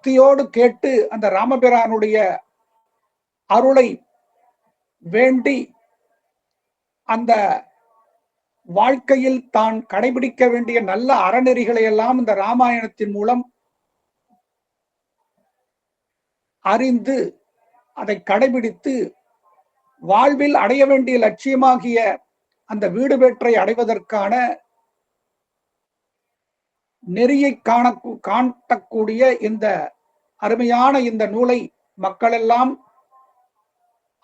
பக்தியோடு கேட்டு அந்த ராமபிரானுடைய அருளை வேண்டி அந்த வாழ்க்கையில் தான் கடைபிடிக்க வேண்டிய நல்ல அறநெறிகளை எல்லாம் இந்த ராமாயணத்தின் மூலம் அறிந்து அதை கடைபிடித்து வாழ்வில் அடைய வேண்டிய லட்சியமாகிய அந்த வீடு பெற்றை அடைவதற்கான நெறியை காட்டக்கூடிய இந்த அருமையான இந்த நூலை மக்கள் எல்லாம்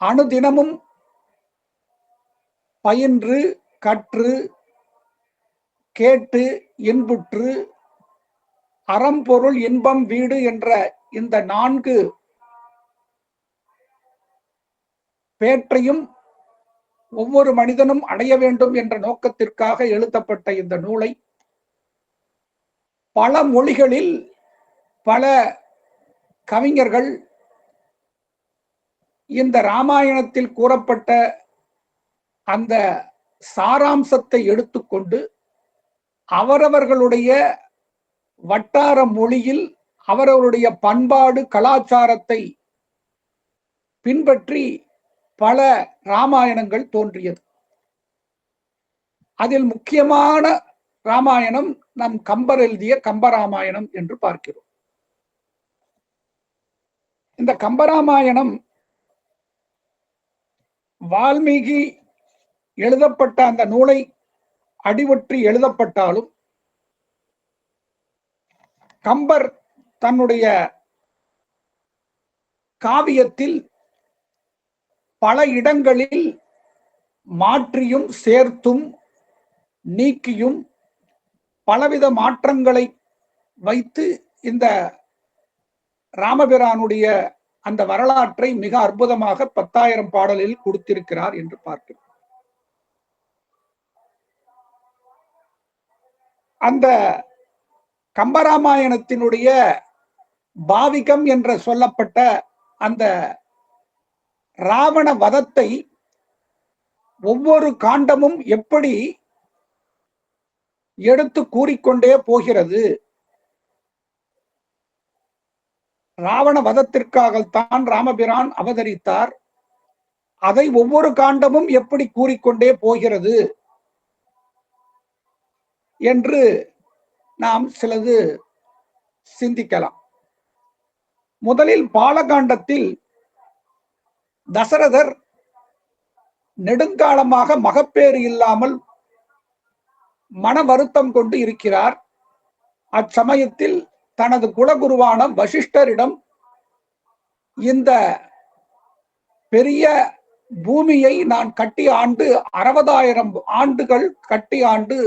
அனுதினமும் பயின்று கற்று கேட்டு இன்புற்று அறம்பொருள் இன்பம் வீடு என்ற இந்த 4 பேற்றையும் ஒவ்வொரு மனிதனும் அடைய வேண்டும் என்ற நோக்கத்திற்காக எழுதப்பட்ட இந்த நூலை பல மொழிகளில் பல கவிஞர்கள் இந்த ராமாயணத்தில் கூறப்பட்ட அந்த சாராம்சத்தை எடுத்துக்கொண்டு அவரவர்களுடைய வட்டார மொழியில் அவரவருடைய பண்பாடு கலாச்சாரத்தை பின்பற்றி பல ராமாயணங்கள் தோன்றியது. அதில் முக்கியமான ராமாயணம் நம் கம்பர் எழுதிய கம்பராமாயணம் என்று பார்க்கிறோம். இந்த கம்பராமாயணம் வால்மீகி எழுதப்பட்ட அந்த நூலை அடிவற்றி எழுதப்பட்டாலும் கம்பர் தன்னுடைய காவியத்தில் பல இடங்களில் மாற்றியும் சேர்த்தும் நீக்கியும் பலவித மாற்றங்களை வைத்து இந்த ராமபிரானுடைய அந்த வரலாற்றை மிக அற்புதமாக 10,000 பாடலில் கொடுத்திருக்கிறார் என்று பார்க்கிறோம். அந்த கம்பராமாயணத்தினுடைய பாவிகம் என்று சொல்லப்பட்ட அந்த ராவண வதத்தை ஒவ்வொரு காண்டமும் எப்படி எடுத்து கூறிக்கொண்டே போகிறது. ராவண வதத்திற்காகத்தான் ராமபிரான் அவதரித்தார். அதை ஒவ்வொரு காண்டமும் எப்படி கூறிக்கொண்டே போகிறது என்று நாம் சிலது சிந்திக்கலாம். முதலில் பாலகாண்டத்தில் தசரதர் நெடுங்காலமாக மகப்பேறு இல்லாமல் மன வருத்தம் கொண்டு இருக்கிறார். அச்சமயத்தில் தனது குலகுருவான வசிஷ்டரிடம் இந்த பெரிய பூமியை நான் கட்டி ஆண்டு 60,000 ஆண்டுகள் கட்டி ஆண்டு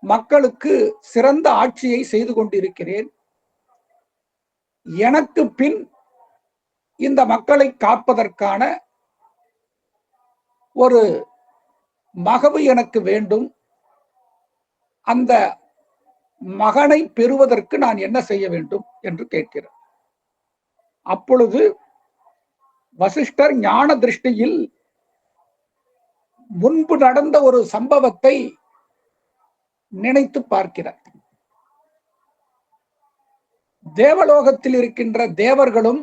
மக்களுக்கு சிறந்த ஆட்சியை செய்து கொண்டிருக்கிறேன். எனக்கு பின் இந்த மக்களை காப்பதற்கான ஒரு மகவு எனக்கு வேண்டும். அந்த மகனை பெறுவதற்கு நான் என்ன செய்ய வேண்டும் என்று கேட்கிறார். அப்பொழுது வசிஷ்டர் ஞான திருஷ்டியில் முன்பு நடந்த ஒரு சம்பவத்தை நினைத்து பார்க்கிறார். தேவலோகத்தில் இருக்கின்ற தேவர்களும்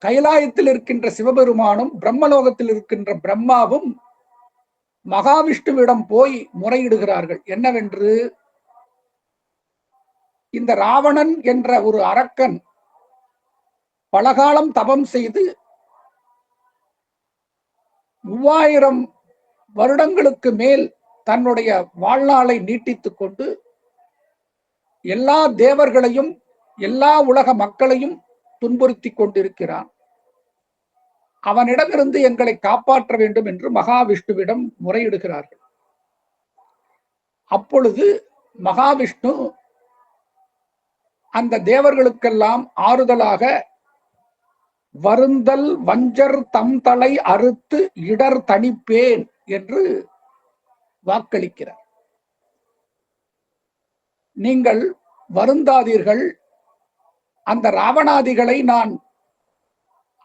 கைலாயத்தில் இருக்கின்ற சிவபெருமானும் பிரம்மலோகத்தில் இருக்கின்ற பிரம்மாவும் மகாவிஷ்ணுவிடம் போய் முறையிடுகிறார்கள். என்னவென்று, இந்த ராவணன் என்ற ஒரு அரக்கன் பலகாலம் தபம் செய்து 3000 வருடங்களுக்கு மேல் தன்னுடைய வாழ்நாளை நீட்டித்துக் கொண்டு எல்லா தேவர்களையும் எல்லா உலக மக்களையும் துன்புறுத்தி கொண்டிருக்கிறான். அவனிடமிருந்து எங்களை காப்பாற்ற வேண்டும் என்று மகாவிஷ்ணுவிடம் முறையிடுகிறார்கள். அப்பொழுது மகாவிஷ்ணு அந்த தேவர்களுக்கெல்லாம் ஆறுதலாக வருந்தல் வஞ்சர் தம் தலை அறுத்து இடர் தணிப்பேன் என்று வாக்களிக்கிறார். நீங்கள் வருந்தாதீர்கள், அந்த ராவணாதிகளை நான்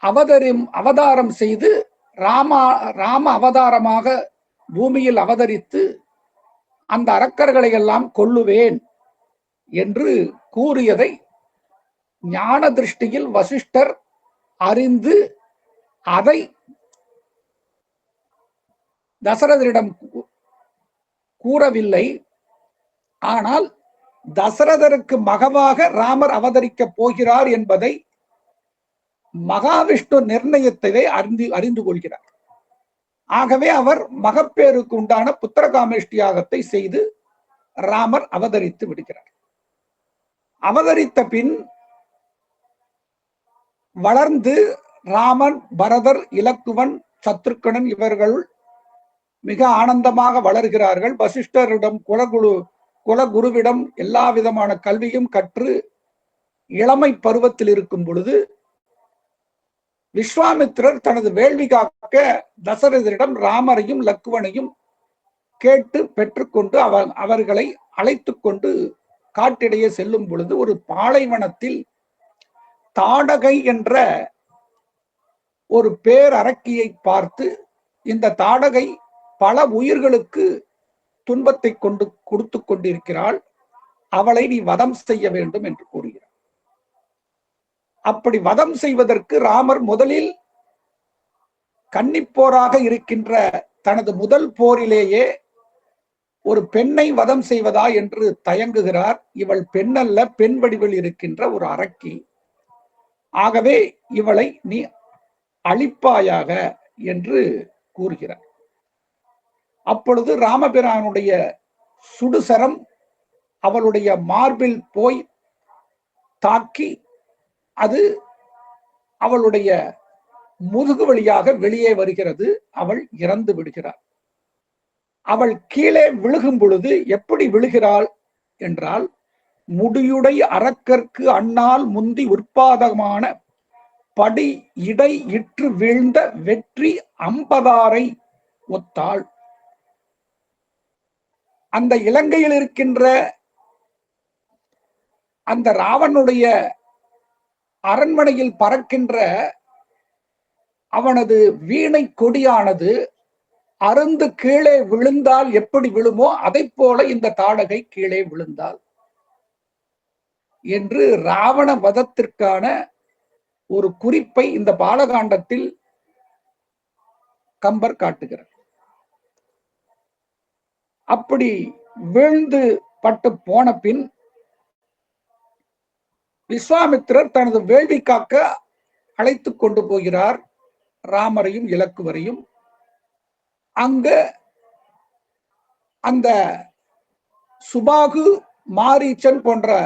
அவதாரம் செய்து ராம அவதாரமாக பூமியில் அவதரித்து அந்த அரக்கர்களை எல்லாம் கொல்லுவேன் என்று கூறியதை ஞான திருஷ்டியில் வசிஷ்டர் அறிந்து அதை தசரதரிடம் கூறவில்லை. ஆனால் தசரதருக்கு மகவாக ராமர் அவதரிக்கப் போகிறார் என்பதை மகாவிஷ்ணு நிர்ணயத்தை அறிந்து கொள்கிறார். ஆகவே அவர் மகப்பேருக்கு உண்டான புத்திரகாமேஷ்டி யாகத்தை செய்து ராமர் அவதரித்து விடுகிறார். அவதரித்த பின் வளர்ந்து ராமன், பரதர், இலக்குவன், சத்ருக்கணன் இவர்கள் மிக ஆனந்தமாக வளர்கிறார்கள். வசிஷ்டரிடம் குலகுருவிடம் எல்லா விதமான கல்வியும் கற்று இளமை பருவத்தில் இருக்கும் பொழுது விஸ்வாமித்திரர் தனது வேள்வி காக்க தசரதரிடம் ராமரையும் லக்குவனையும் கேட்டு பெற்றுக்கொண்டு அவர்களை அழைத்து கொண்டு காட்டிடையே செல்லும் பொழுது ஒரு பாலைவனத்தில் தாடகை என்ற ஒரு பேரரக்கியை பார்த்து, இந்த தாடகை பல உயிர்களுக்கு துன்பத்தை கொடுத்து கொண்டிருக்கிறாள், அவளை நீ வதம் செய்ய வேண்டும் என்று கூறுகிறார். அப்படி வதம் செய்வதற்கு ராமர் முதலில் கன்னிப்போராக இருக்கின்ற தனது முதல் போரிலேயே ஒரு பெண்ணை வதம் செய்வதா என்று தயங்குகிறார். இவள் பெண்ணல்ல, பெண் வடிவில் இருக்கின்ற ஒரு அரக்கி. ஆகவே இவளை நீ அழிப்பாயாக என்று கூறுகிறார். அப்பொழுது ராமபிரானுடைய சுடுசரம் அவளுடைய மார்பில் போய் தாக்கி அது அவளுடைய முதுகு வழியாக வெளியே வருகிறது. அவள் இறந்து விடுகிறாள். அவள் கீழே விழுகும் பொழுது எப்படி விழுகிறாள் என்றால், முடியுடை அரக்கர்க்கு அண்ணால் முந்தி உற்பாதகமான படி இடை இற்று வீழ்ந்த வெற்றி அம்பதாரை ஒத்தாள். அந்த இலங்கையில் இருக்கின்ற அந்த ராவனுடைய அரண்மனையில் பறக்கின்ற அவனது வீணை கொடியானது அருந்து கீழே விழுந்தால் எப்படி விழுமோ அதை போல இந்த தாடகை கீழே விழுந்தாள் என்று ராவண வதத்திற்கான ஒரு குறிப்பை இந்த பாலகாண்டத்தில் கம்பர் காட்டுகிறார். அப்படி வீழ்ந்து பட்டு போன பின் விஸ்வாமித்திரர் தனது வேள்வி காக்க அழைத்து கொண்டு போகிறார் ராமரையும் இலக்குவரையும். அங்க அந்த சுபாகு, மாரீச்சன் போன்ற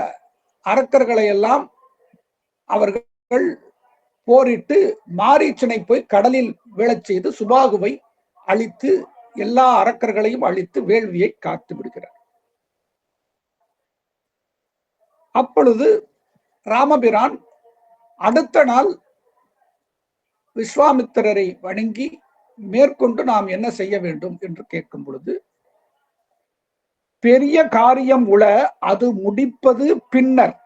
அரக்கர்களை எல்லாம் அவர்கள் போரிட்டு மாரீச்சனை போய் கடலில் விழச் செய்து சுபாகுவை அழித்து எல்லா அரக்கர்களையும் அழித்து வேள்வியை காத்து விடுகிறார். அப்பொழுது ராமபிரான் அடுத்த நாள் விஸ்வாமித்திரரை வணங்கி மேற்கொண்டு நாம் என்ன செய்ய வேண்டும் என்று கேட்கும் பொழுது, பெரிய காரியம் உள அது முடிப்பது பின்னர்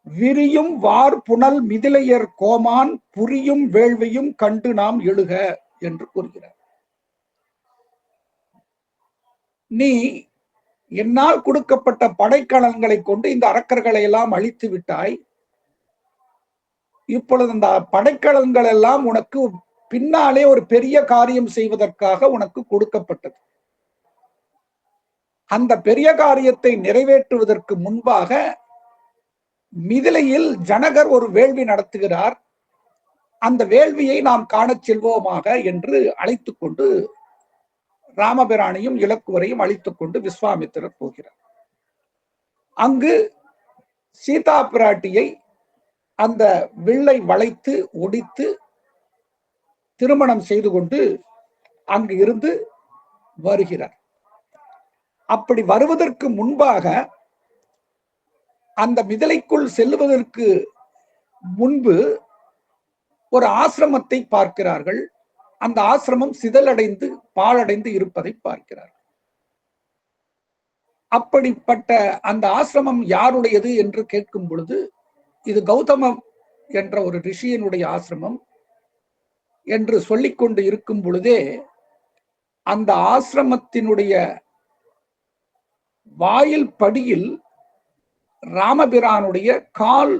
விரியும் வார் புனல் மிதிலையர் கோமான் புரியும் வேள்வியும் கண்டு நாம் எழுக என்று கூறுகிறார். நீ என்னால் கொடுக்கப்பட்ட படைக்கலன்களை கொண்டு இந்த அரக்கர்களை எல்லாம் அழித்து விட்டாய். இப்பொழுது அந்த படைக்கலன்கள் எல்லாம் உனக்கு பின்னாலே ஒரு பெரிய காரியம் செய்வதற்காக உனக்கு கொடுக்கப்பட்டது. அந்த பெரிய காரியத்தை நிறைவேற்றுவதற்கு முன்பாக மிதிலையில் ஜனகர் ஒரு வேள்வி நடத்துகிறார். அந்த வேள்வியை நாம் காணச் செல்வோமாக என்று அழைத்துக் கொண்டு ராமபிரானையும் இலக்குவரையும் அழைத்துக் கொண்டு விஸ்வாமித்திரர் போகிறார். அங்கு சீதா பிராட்டியை அந்த வில்லை வளைத்து ஒடித்து திருமணம் செய்து கொண்டு அங்கு இருந்து வருகிறார். அப்படி வருவதற்கு முன்பாக அந்த மிதிலைக்குள் செல்லுவதற்கு முன்பு ஒரு ஆசிரமத்தை பார்க்கிறார்கள். அந்த ஆசிரமம் சிதலடைந்து பாழடைந்து இருப்பதை பார்க்கிறார்கள். அப்படிப்பட்ட அந்த ஆசிரமம் யாருடையது என்று கேட்கும் பொழுது, இது கௌதமம் என்ற ஒரு ரிஷியினுடைய ஆசிரமம் என்று சொல்லிக்கொண்டு இருக்கும் பொழுதே அந்த ஆசிரமத்தினுடைய வாயில் படியில் ராமபிரானுடைய கால்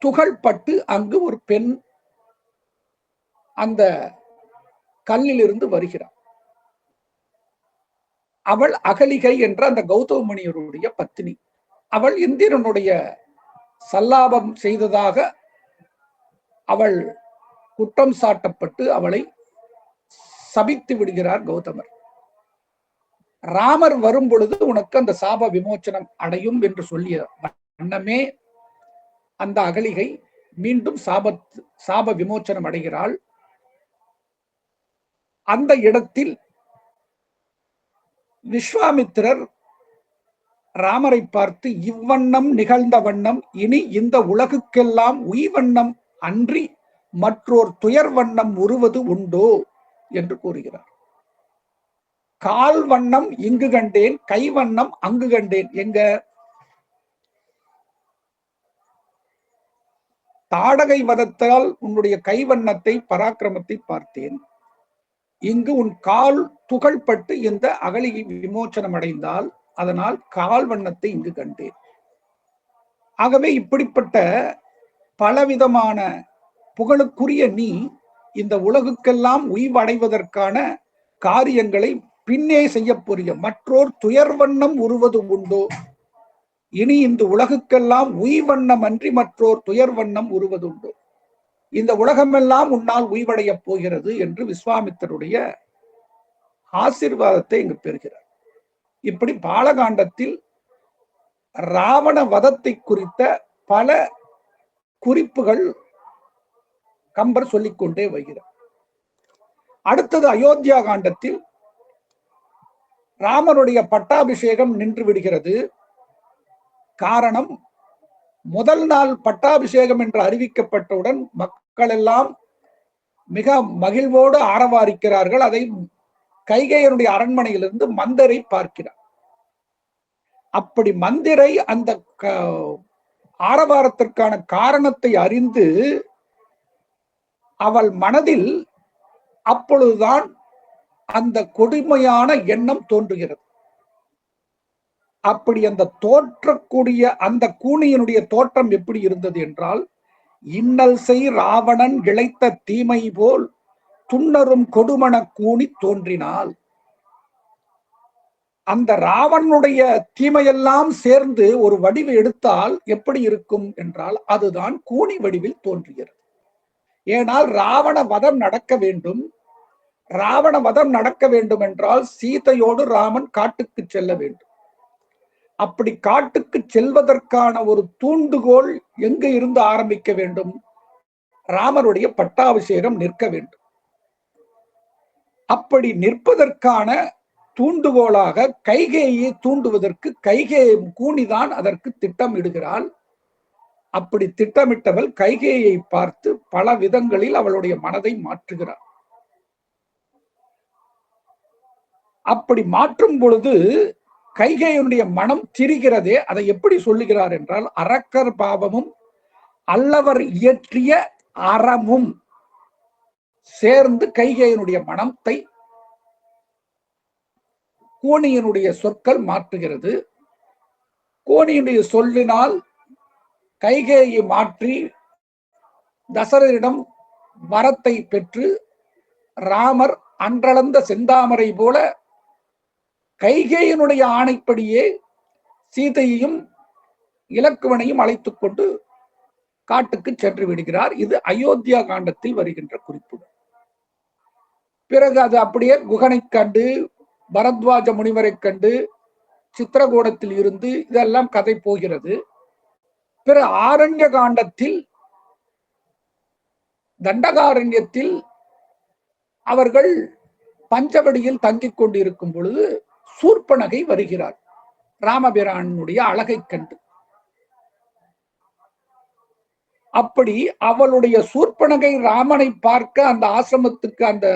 துகள்பட்டு அங்கு ஒரு பெண் அந்த கல்லிலிருந்து வருகிறாள். அவள் அகலிகை என்ற அந்த கௌதம முனிவருடைய பத்தினி. அவள் இந்திரனுடைய சல்லாபம் செய்ததாக அவள் குற்றம் சாட்டப்பட்டு அவளை சபித்து விடுகிறார் கௌதமர். ராமர் வரும் பொழுது உனக்கு அந்த சாப விமோச்சனம் அடையும் என்று சொல்லிய வண்ணமே அந்த அகலிகை மீண்டும் சாப விமோச்சனம் அடைகிறாள். அந்த இடத்தில் விஸ்வாமித்திரர் ராமரை பார்த்து, இவ்வண்ணம் நிகழ்ந்த வண்ணம் இனி இந்த உலகுக்கெல்லாம் உய்வண்ணம் அன்றி மற்றோர் துயர் வண்ணம் உருவது உண்டோ என்று கூறுகிறார். கால் வண்ணம் இங்கு கண்டேன், கை வண்ணம் அங்கு கண்டேன். எங்க தாடகை வதத்தால் உன்னுடைய கை வண்ணத்தை பராக்கிரமத்தை பார்த்தேன். இங்கு உன் கால் துகள்பட்டு இந்த அகலிகை விமோச்சனம் அடைந்தால் அதனால் கால் வண்ணத்தை இங்கு கண்டேன். ஆகவே இப்படிப்பட்ட பலவிதமான புகழுக்குரிய நீ இந்த உலகுக்கெல்லாம் உய்வடைவதற்கான காரியங்களை பின்னே செய்ய புரிய மற்றோர் துயர் வண்ணம் உருவது உண்டோ? இனி இந்த உலகுக்கெல்லாம் உய்வண்ணம் அன்றி மற்றோர் துயர் வண்ணம் உருவதுண்டோ? இந்த உலகமெல்லாம் உன்னால் உய்வடைய போகிறது என்று விஸ்வாமித்தருடைய ஆசீர்வாதத்தை இங்கு பெறுகிறார். இப்படி பாலகாண்டத்தில் ராவண வதத்தை குறித்த பல குறிப்புகள் கம்பர் சொல்லிக்கொண்டே வருகிறார். அடுத்தது அயோத்தியா காண்டத்தில் ராமனுடைய பட்டாபிஷேகம் நின்று விடுகிறது. காரணம், முதல் நாள் பட்டாபிஷேகம் என்று அறிவிக்கப்பட்டவுடன் மக்கள் எல்லாம் மிக மகிழ்வோடு ஆரவாரிக்கிறார்கள். அதை கைகேயனுடைய அரண்மனையிலிருந்து மந்தரை பார்க்கிறார். அப்படி மந்திரை அந்த ஆரவாரத்திற்கான காரணத்தை அறிந்து அவள் மனதில் அப்பொழுதுதான் அந்த கொடுமையான எண்ணம் தோன்றுகிறது. அப்படி அந்த தோற்றக்கூடிய அந்த கூனியனுடைய தோற்றம் எப்படி இருந்தது என்றால், இன்னல் செய் ராவணன் இழைத்த தீமை போல் துன்னரும் கொடுமண கூனி தோன்றினாள். அந்த ராவணனுடைய தீமையெல்லாம் சேர்ந்து ஒரு வடிவு எடுத்தால் எப்படி இருக்கும் என்றால் அதுதான் கூனி வடிவில் தோன்றுகிறது. ஏனால் ராவண வதம் நடக்க வேண்டும். ராவண வதம் நடக்க வேண்டும் என்றால் சீதையோடு ராமன் காட்டுக்கு செல்ல வேண்டும். அப்படி காட்டுக்கு செல்வதற்கான ஒரு தூண்டுகோல் எங்கு இருந்து ஆரம்பிக்க வேண்டும்? ராமருடைய பட்டாபிஷேகம் நிற்க வேண்டும். அப்படி நிற்பதற்கான தூண்டுகோலாக கைகேயை தூண்டுவதற்கு கைகேயை கூனிதான் அதற்கு திட்டமிடுகிறாள். அப்படி திட்டமிட்டவள் கைகேயை பார்த்து பல விதங்களில் அவளுடைய மனதை மாற்றுகிறாள். அப்படி மாற்றும் பொழுது கைகேயனுடைய மனம் திரிகிறதே. அதை எப்படி சொல்லுகிறார் என்றால், அரக்கர் பாவமும் அல்லவர் இயற்றிய அறமும் சேர்ந்து கைகேயனுடைய மனத்தை கோணியனுடைய சொற்கள் மாற்றுகிறது. கோணியனுடைய சொல்லினால் கைகேயை மாற்றி தசரரிடம் வரத்தை பெற்று ராமர் அன்றளந்த செந்தாமரை போல கைகேயனுடைய ஆணைப்படியே சீதையையும் இலக்குவனையும் அழைத்துக் கொண்டு காட்டுக்கு சென்று விடுகிறார். இது அயோத்தியா காண்டத்தில் வருகின்ற குறிப்பு. பிறகு அது அப்படியே குகனை கண்டு, பரத்வாஜ முனிவரை கண்டு, சித்திரகூடத்தில் இருந்து இதெல்லாம் கதை போகிறது. பிற ஆரண்ய காண்டத்தில் தண்டகாரண்யத்தில் அவர்கள் பஞ்சவடியில் தங்கிக் கொண்டிருக்கும் பொழுது சூர்பனகை வருகிறார் ராமபிரானுடைய அழகை கண்டு. அப்படி அவளுடைய சூர்பனகை ராமனை பார்க்க அந்த ஆசிரமத்துக்கு அந்த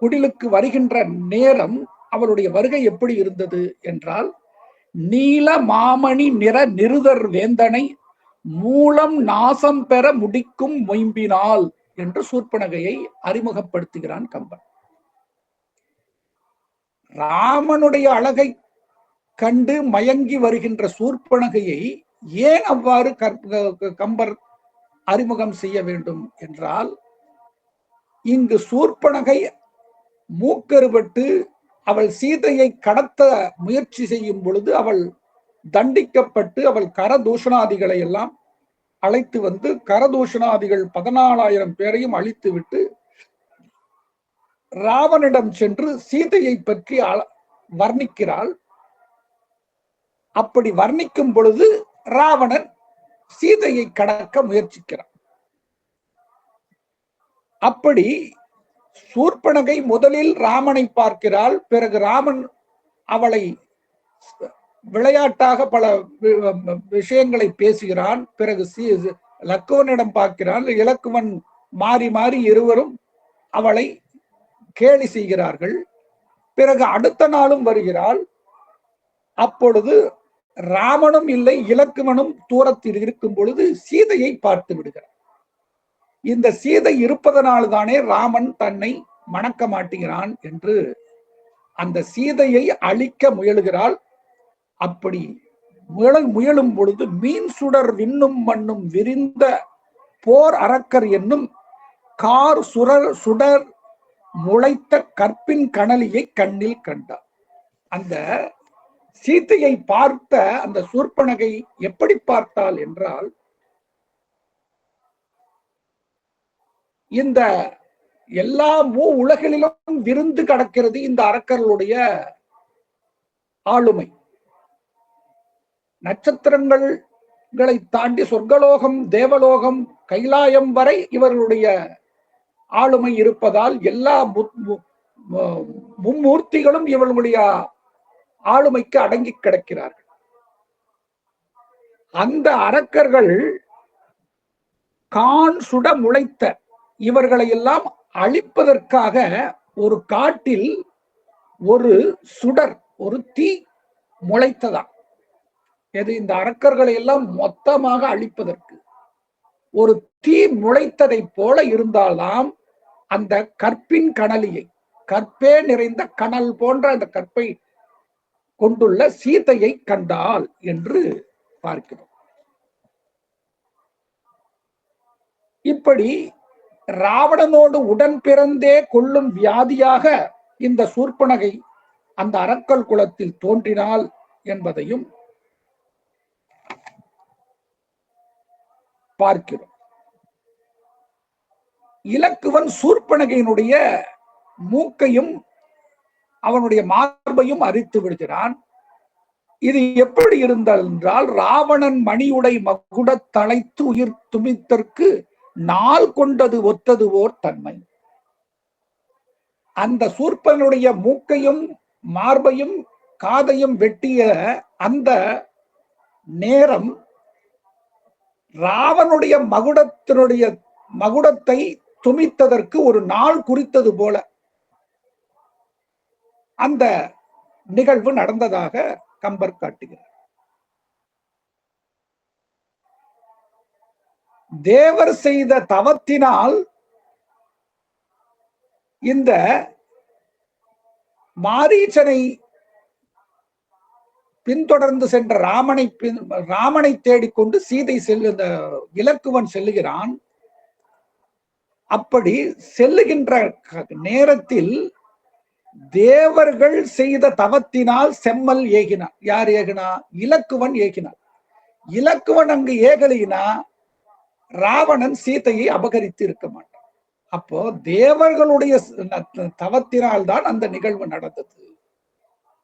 குடிலுக்கு வருகின்ற நேரம் அவளுடைய வருகை எப்படி இருந்தது என்றால், நீல மாமணி நிற நிருதர் வேந்தனை மூலம் நாசம் பெற முடிக்கும் மொயம்பினால் என்று சூர்பனகையை அறிமுகப்படுத்துகிறான் கம்பன். ராமனுடைய அழகை கண்டு மயங்கி வருகின்ற சூர்பனகையை ஏன் அவ்வாறு கம்பர் அறிமுகம் செய்ய வேண்டும் என்றால், இங்கு சூர்ப்பனகை மூக்கறுபட்டு அவள் சீதையை கடத்த முயற்சி செய்யும் பொழுது அவள் தண்டிக்கப்பட்டு அவள் கரதூஷணாதிகளை எல்லாம் அழைத்து வந்து கரதூஷணாதிகள் 14,000 பேரையும் அழித்து விட்டு ராவனிடம் சென்று சீதையை பற்றி வர்ணிக்கிறாள். அப்படி வர்ணிக்கும் பொழுது ராவணன் சீதையை கடக்க முயற்சிக்கிறான். அப்படி சூர்ப்பனகை முதலில் ராமனை பார்க்கிறாள். பிறகு ராமன் அவளை விளையாட்டாக பல விஷயங்களை பேசுகிறான். பிறகு லக்குவனிடம் பார்க்கிறான். இலக்குவன் மாறி மாறி இருவரும் அவளை கேலி செய்கிறார்கள். பிறகு அடுத்த நாளும் வருகிறாள். அப்பொழுது ராமனும் இல்லை, இலக்குவனும் தூரத்தில் இருக்கும் பொழுது சீதையை பார்த்து விடுகிறார். இந்த சீதை இருப்பதனால் தானே ராமன் தன்னை மணக்க மாட்டுகிறான் என்று அந்த சீதையை அழிக்க முயலுகிறாள். அப்படி முயலும் பொழுது மீன் சுடர் விண்ணும் மண்ணும் விரிந்த போர் அரக்கர் என்னும் கார் சுடர் முளைத்த கற்பின் கணலியை கண்ணில் கண்டார். அந்த சீதையை பார்த்த அந்த சூர்ப்பனகை எப்படி பார்த்தாள் என்றால், இந்த எல்லா உலகிலும் விருந்து கடக்கிறது இந்த அரக்கர்களுடைய ஆளுமை. நட்சத்திரங்களை தாண்டி சொர்க்கலோகம், தேவலோகம், கைலாயம் வரை இவர்களுடைய ஆளுமை இருப்பதால் எல்லா மும்மூர்த்திகளும் இவர்களுடைய ஆளுமைக்கு அடங்கி கிடக்கிறார்கள். அந்த அரக்கர்கள் கான் சுட முளைத்த இவர்களை எல்லாம் அழிப்பதற்காக ஒரு காட்டில் ஒரு சுடர், ஒரு தீ முளைத்ததா. எது இந்த அரக்கர்களை எல்லாம் மொத்தமாக அழிப்பதற்கு ஒரு தீ முளைத்ததை போல இருந்தால்தான் அந்த கற்பின் கணலியை, கற்பே நிறைந்த கனல் போன்ற அந்த கற்பை கொண்டுள்ள சீதையை கண்டாள் என்று பார்க்கிறோம். இப்படி ராவணனோடு உடன் பிறந்தே கொள்ளும் வியாதியாக இந்த சூர்ப்பனகை அந்த அரக்கல் குலத்தில் தோன்றினாள் என்பதையும் பார்க்கிறோம். இலக்குவன் சூர்ப்பனகையினுடைய மூக்கையும் அவனுடைய மார்பையும் அரித்து விடுகிறான். இது எப்படி இருந்தால் என்றால், ராவணன் மணியுடை மகுடத் தழைத்து உயிர் துமித்தற்கு நாள் கொண்டது ஒத்தது ஓர் தன்மை. அந்த சூர்ப்பனுடைய மூக்கையும் மார்பையும் காதையும் வெட்டிய அந்த நேரம் ராவனுடைய மகுடத்தை துமித்ததற்கு ஒரு நாள் குறித்தது போல அந்த நிகழ்வு நடந்ததாக கம்பர் காட்டுகிறார். தேவர் செய்த தவத்தினால் இந்த மாரீச்சனை பின்தொடர்ந்து சென்ற ராமனை தேடிக்கொண்டு சீதை இலக்குவன் செல்லுகிறான். அப்படி செல்லுகின்ற நேரத்தில் தேவர்கள் செய்த தவத்தினால் செம்மல் ஏகினார். யார் ஏகினா? இலக்குவன் ஏகினார். இலக்குவன் அங்கு ஏகலினா ராவணன் சீதையை அபகரித்து இருக்க மாட்டான். அப்போ தேவர்களுடைய தவத்தினால் தான் அந்த நிகழ்வு நடந்தது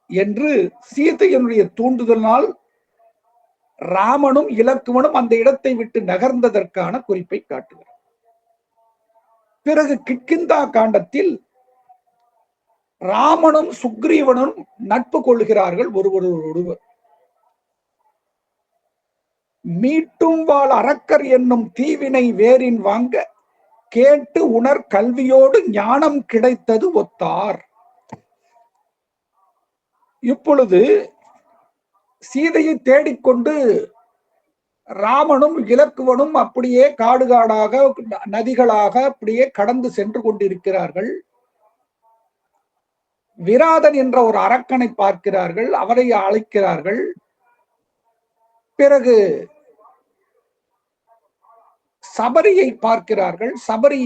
என்று சீதையினுடைய தூண்டுதலினால் ராமனும் இலக்குவனும் அந்த இடத்தை விட்டு நகர்ந்ததற்கான குறிப்பை காட்டுகிறார். பிறகு கிட்கிந்தா காண்டத்தில் ராமனும் சுக்ரீவனும் நட்பு கொள்கிறார்கள் ஒருவர். மீட்டும் வாழ் அரக்கர் என்னும் தீவினை வேரின் வாங்க கேட்டு உணர் கல்வியோடு ஞானம் கிடைத்தது ஒத்தார். இப்பொழுது சீதையை தேடிக்கொண்டு ராமனும் இலக்குவனும் அப்படியே காடு காடாக நதிகளாக அப்படியே கடந்து சென்று கொண்டிருக்கிறார்கள். விராதன் என்ற ஒரு அரக்கனை பார்க்கிறார்கள், அவரை அழைக்கிறார்கள். பிறகு சபரியை பார்க்கிறார்கள். சபரி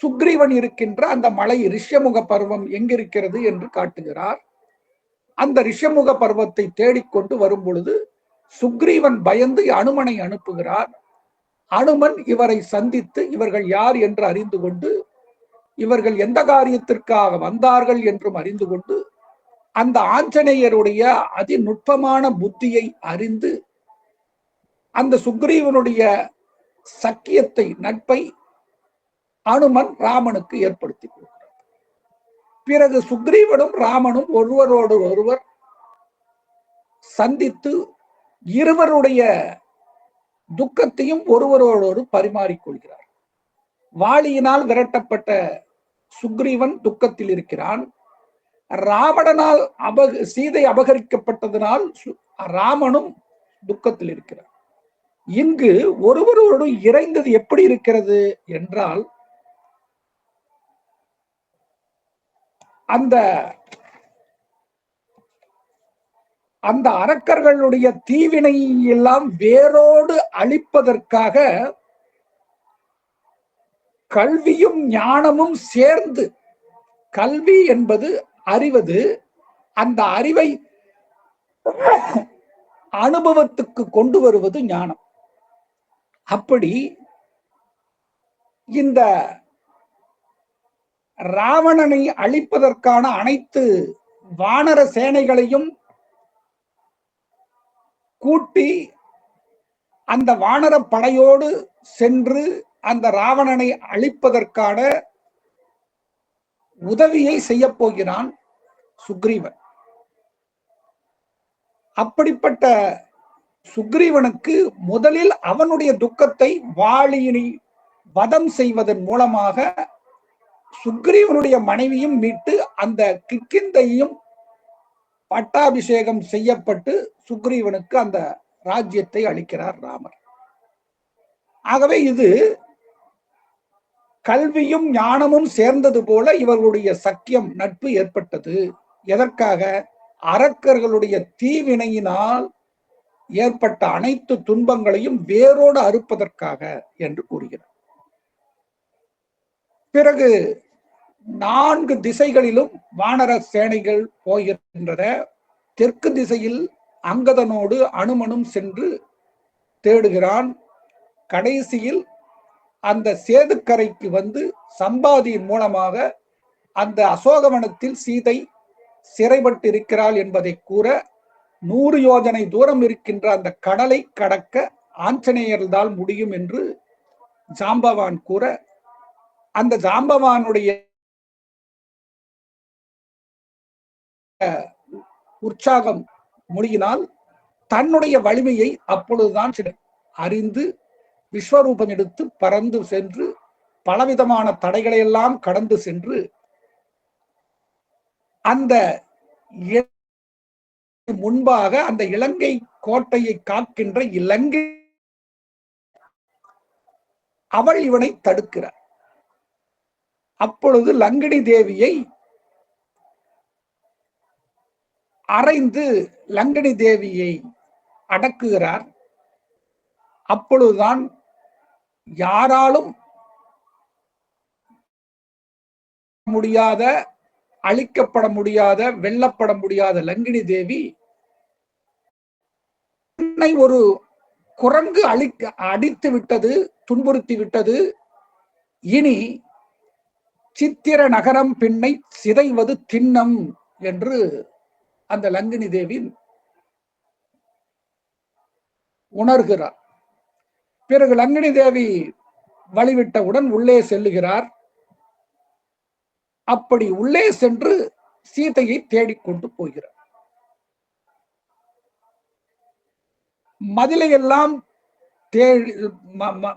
சுக்ரீவன் இருக்கின்ற அந்த மலை ரிஷமுக பர்வம் எங்கிருக்கிறது என்று காட்டுகிறார். அந்த ரிஷமுக பர்வத்தை தேடிக்கொண்டு வரும் பொழுது சுக்ரீவன் பயந்து அனுமனை அனுப்புகிறார். அனுமன் இவரை சந்தித்து இவர்கள் யார் என்று அறிந்து கொண்டு, இவர்கள் எந்த காரியத்திற்காக வந்தார்கள் என்றும் அறிந்து கொண்டு, அந்த ஆஞ்சநேயருடைய அதிநுட்பமான புத்தியை அறிந்து அந்த சுக்ரீவனுடைய சக்கியத்தை, நட்பை அனுமன் ராமனுக்கு ஏற்படுத்தி கொடுக்கிறார். பிறகு சுக்ரீவனும் ராமனும் ஒருவரோடு ஒருவர் சந்தித்து இருவருடைய துக்கத்தையும் ஒருவரோடு பரிமாறிக்கொள்கிறார். வாளியினால் விரட்டப்பட்ட சுக்ரீவன் துக்கத்தில் இருக்கிறான். ராவணனால் சீதை அபகரிக்கப்பட்டதனால் ராமனும் துக்கத்தில் இருக்கிறார். இங்கு ஒருவரோடு இறைந்தது எப்படி இருக்கிறது என்றால், அந்த அந்த அரக்கர்களுடைய தீவினை எல்லாம் வேரோடு அழிப்பதற்காக கல்வியும் ஞானமும் சேர்ந்து, கல்வி என்பது அறிவது, அந்த அறிவை அனுபவத்துக்கு கொண்டு வருவது ஞானம். அப்படி இந்த ராவணனை அழிப்பதற்கான அனைத்து வானர சேனைகளையும் கூட்டி அந்த வானர படையோடு சென்று அந்த ராவணனை அழிப்பதற்கான உதவியை செய்ய போகிறான் சுக்ரீவன். அப்படிப்பட்ட சுக்ரீவனுக்கு முதலில் அவனுடைய துக்கத்தை வாளியினை வதம் செய்வதன் மூலமாக சுக்ரீவனுடைய மனைவியும் மீட்டு அந்த கிஷ்கிந்தையும் பட்டாபிஷேகம் செய்யப்பட்டு சுக்ரீவனுக்கு அந்த ராஜ்யத்தை அளிக்கிறார் ராமர். ஆகவே இது கல்வியும் ஞானமும் சேர்ந்தது போல இவர்களுடைய சக்கியம், நட்பு ஏற்பட்டது. எதற்காக? அரக்கர்களுடைய தீவினையினால் ஏற்பட்ட அனைத்து துன்பங்களையும் வேரோடு அறுப்பதற்காக என்று கூறுகிறார். பிறகு 4 திசைகளிலும் வானர சேனைகள் போகின்றன. தெற்கு திசையில் அங்கதனோடு அனுமனும் சென்று தேடுகிறான். கடைசியில் அந்த சேதுக்கரைக்கு வந்து சம்பாதியின் மூலமாக அந்த அசோகவனத்தில் சீதை சிறைப்பட்டு இருக்கிறாள் என்பதை கூற, 100 யோஜனை தூரம் இருக்கின்ற அந்த கடலை கடக்க ஆஞ்சநேயர்தான் முடியும் என்று ஜாம்பவான் கூற, அந்த ஜாம்பவானுடைய உற்சாகம் முடியினால் தன்னுடைய வலிமையை அப்பொழுதுதான் அறிந்து விஸ்வரூபம் எடுத்து பறந்து சென்று பலவிதமான தடைகளை எல்லாம் கடந்து சென்று அந்த முன்பாக அந்த இலங்கை கோட்டையை காக்கின்ற இலங்கை அவள் இவனை தடுக்கிறார். அப்பொழுது லங்கினி தேவியை அறைந்து லங்கினி தேவியை அடக்குகிறார். அப்பொழுதுதான் யாராலும் முடியாத, அழிக்கப்பட முடியாத, வெல்லப்பட முடியாத லங்கினி தேவி என்னை ஒரு குரங்கு அடித்து விட்டது, துன்புறுத்தி விட்டது, இனி சித்திர நகரம் பின்னை சிதைவது திண்ணம் என்று அந்த லங்கினி தேவி உணர்கிறார். பிறகு லங்கினி தேவி வழிவிட்டவுடன் உள்ளே செல்லுகிறார். அப்படி உள்ளே சென்று சீதையை தேடிக்கொண்டு போகிறார்.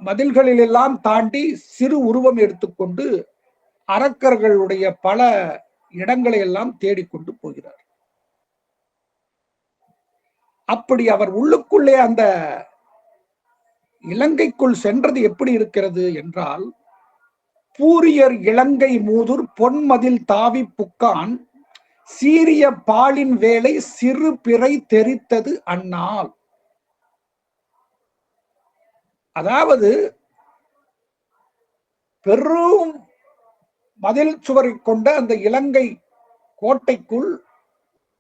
மதில்களிலெல்லாம் தாண்டி சிறு உருவம் எடுத்துக்கொண்டு அரக்கர்களுடைய பல இடங்களை எல்லாம் தேடிக்கொண்டு போகிறார். அப்படி அவர் உள்ளுக்குள்ளே அந்த இலங்கைக்குள் சென்றது எப்படி இருக்கிறது என்றால், பூரியர் இலங்கை மூதுர் பொன்மதில் தாவி புக்கான் சீரிய பாலின் வேலை சிறு பிறை தெரித்தது அந்நாள். அதாவது பெரும் மதில் சுவரை கொண்ட அந்த இலங்கை கோட்டைக்குள்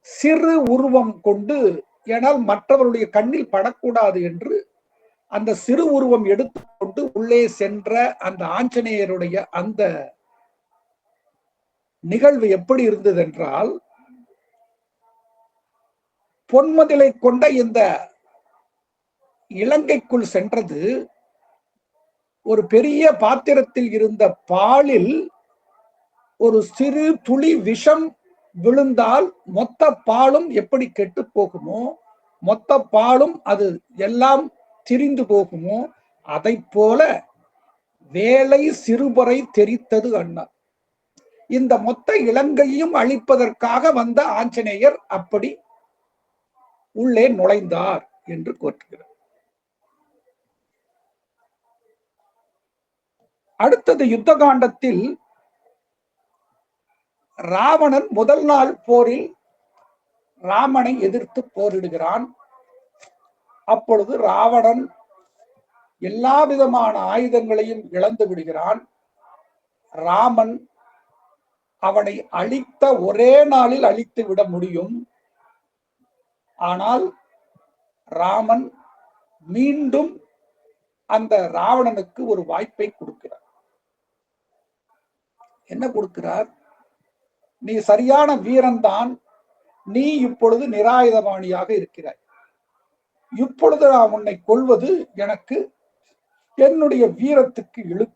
சிறு உருவம் கொண்டு, ஏனால் மற்றவருடைய கண்ணில் படக்கூடாது என்று அந்த சிறு உருவம் எடுத்துக்கொண்டு உள்ளே சென்ற அந்த ஆஞ்சநேயருடைய அந்த நிகழ்வு எப்படி இருந்தது என்றால், பொன்மதிலை கொண்ட இந்த இலங்கைக்குள் சென்றது ஒரு பெரிய பாத்திரத்தில் இருந்த பாலில் ஒரு சிறு துளி விஷம் விழுந்தால் மொத்த பாலும் எப்படி கெட்டு போகுமோ, மொத்த பாலும் அது எல்லாம் திரிந்து போகுமோ, அதை போல வேலை சிறுபறை தெரித்தது அண்ணா. இந்த மொத்த இலங்கையும் அழிப்பதற்காக வந்த ஆஞ்சநேயர் அப்படி உள்ளே நுழைந்தார் என்று கூறுகிறார். அடுத்தது யுத்த காண்டத்தில் ராவணன் முதல் நாள் போரில் ராமனை எதிர்த்து போரிடுகிறான். அப்பொழுது ராவணன் எல்லா விதமான ஆயுதங்களையும் இழந்து விடுகிறான். ராமன் அவனை அழித்த ஒரே நாளில் அழித்து விட முடியும். ஆனால் ராமன் மீண்டும் அந்த ராவணனுக்கு ஒரு வாய்ப்பை கொடுக்கிறார். என்ன கொடுக்கிறார்? நீ சரியான வீரன்தான், நீ இப்பொழுது நிராயுதபாணியாக இருக்கிறாய். இப்பொழுது நான் உன்னை கொல்வது எனக்கு என்னுடைய வீரத்துக்கு இழுக்கு.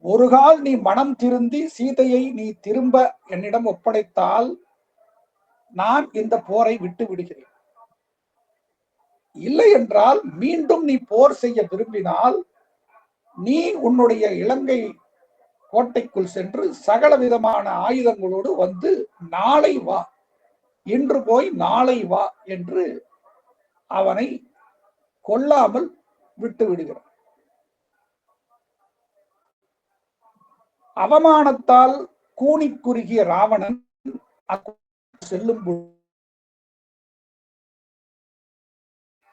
ஒரு கால் நீ மனம் திருந்தி சீதையை நீ திரும்ப என்னிடம் ஒப்படைத்தால் நான் இந்த போரை விட்டு விடுகிறேன். இல்லை என்றால் மீண்டும் நீ போர் செய்ய விரும்பினால் நீ உன்னுடைய இலங்கை கோட்டைக்குள் சென்று சகல விதமான ஆயுதங்களோடு வந்து நாளை வா, இன்று போய் நாளை வா என்று அவனை கொல்லாமல் விட்டு விடுகிறார். அவமானத்தால் கூனி குறுகிய ராவணன் செல்லும்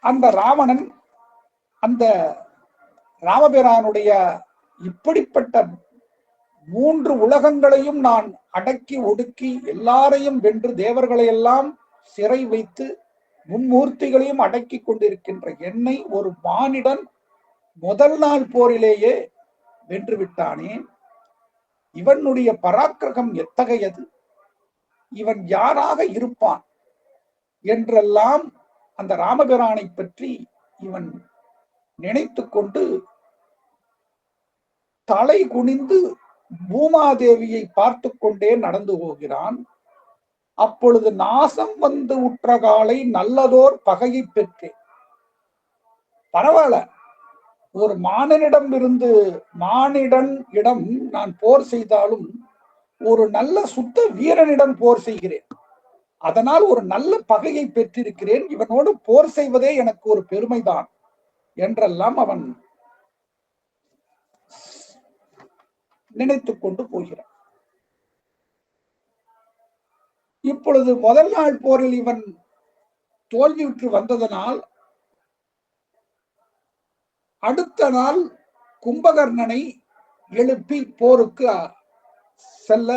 அந்த ராவணன் அந்த ராமபிரானுடைய இப்படிப்பட்ட 3 உலகங்களையும் நான் அடக்கி ஒடுக்கி எல்லாரையும் வென்று தேவர்களை எல்லாம் சிறை வைத்து மும்மூர்த்திகளையும் அடக்கி கொண்டிருக்கின்ற என்னை ஒரு மானிடன் முதல் நாள் போரிலேயே வென்று விட்டானே, இவனுடைய பராக்கிரகம் எத்தகையது, இவன் யாராக இருப்பான் என்றெல்லாம் அந்த ராமபிரானை பற்றி இவன் நினைத்து கொண்டு தலை குனிந்து பூமாதேவியை பார்த்து கொண்டே நடந்து போகிறான். அப்பொழுது நாசம் வந்து உற்ற காலை நல்லதோர் பகையை பெற்றேன். பரவாயில்ல, ஒரு மானிடம் நான் போர் செய்தாலும் ஒரு நல்ல சுத்த வீரனிடம் போர் செய்கிறேன். அதனால் ஒரு நல்ல பகையை பெற்றிருக்கிறேன். இவனோடு போர் செய்வதே எனக்கு ஒரு பெருமைதான் என்றெல்லாம் அவன் நினைத்துக் கொண்டு போகிறான். இப்பொழுது முதல் நாள் போரில் இவன் தோல்வியுற்று வந்ததனால் அடுத்த நாள் கும்பகர்ணனை எழுப்பி போருக்கு செல்ல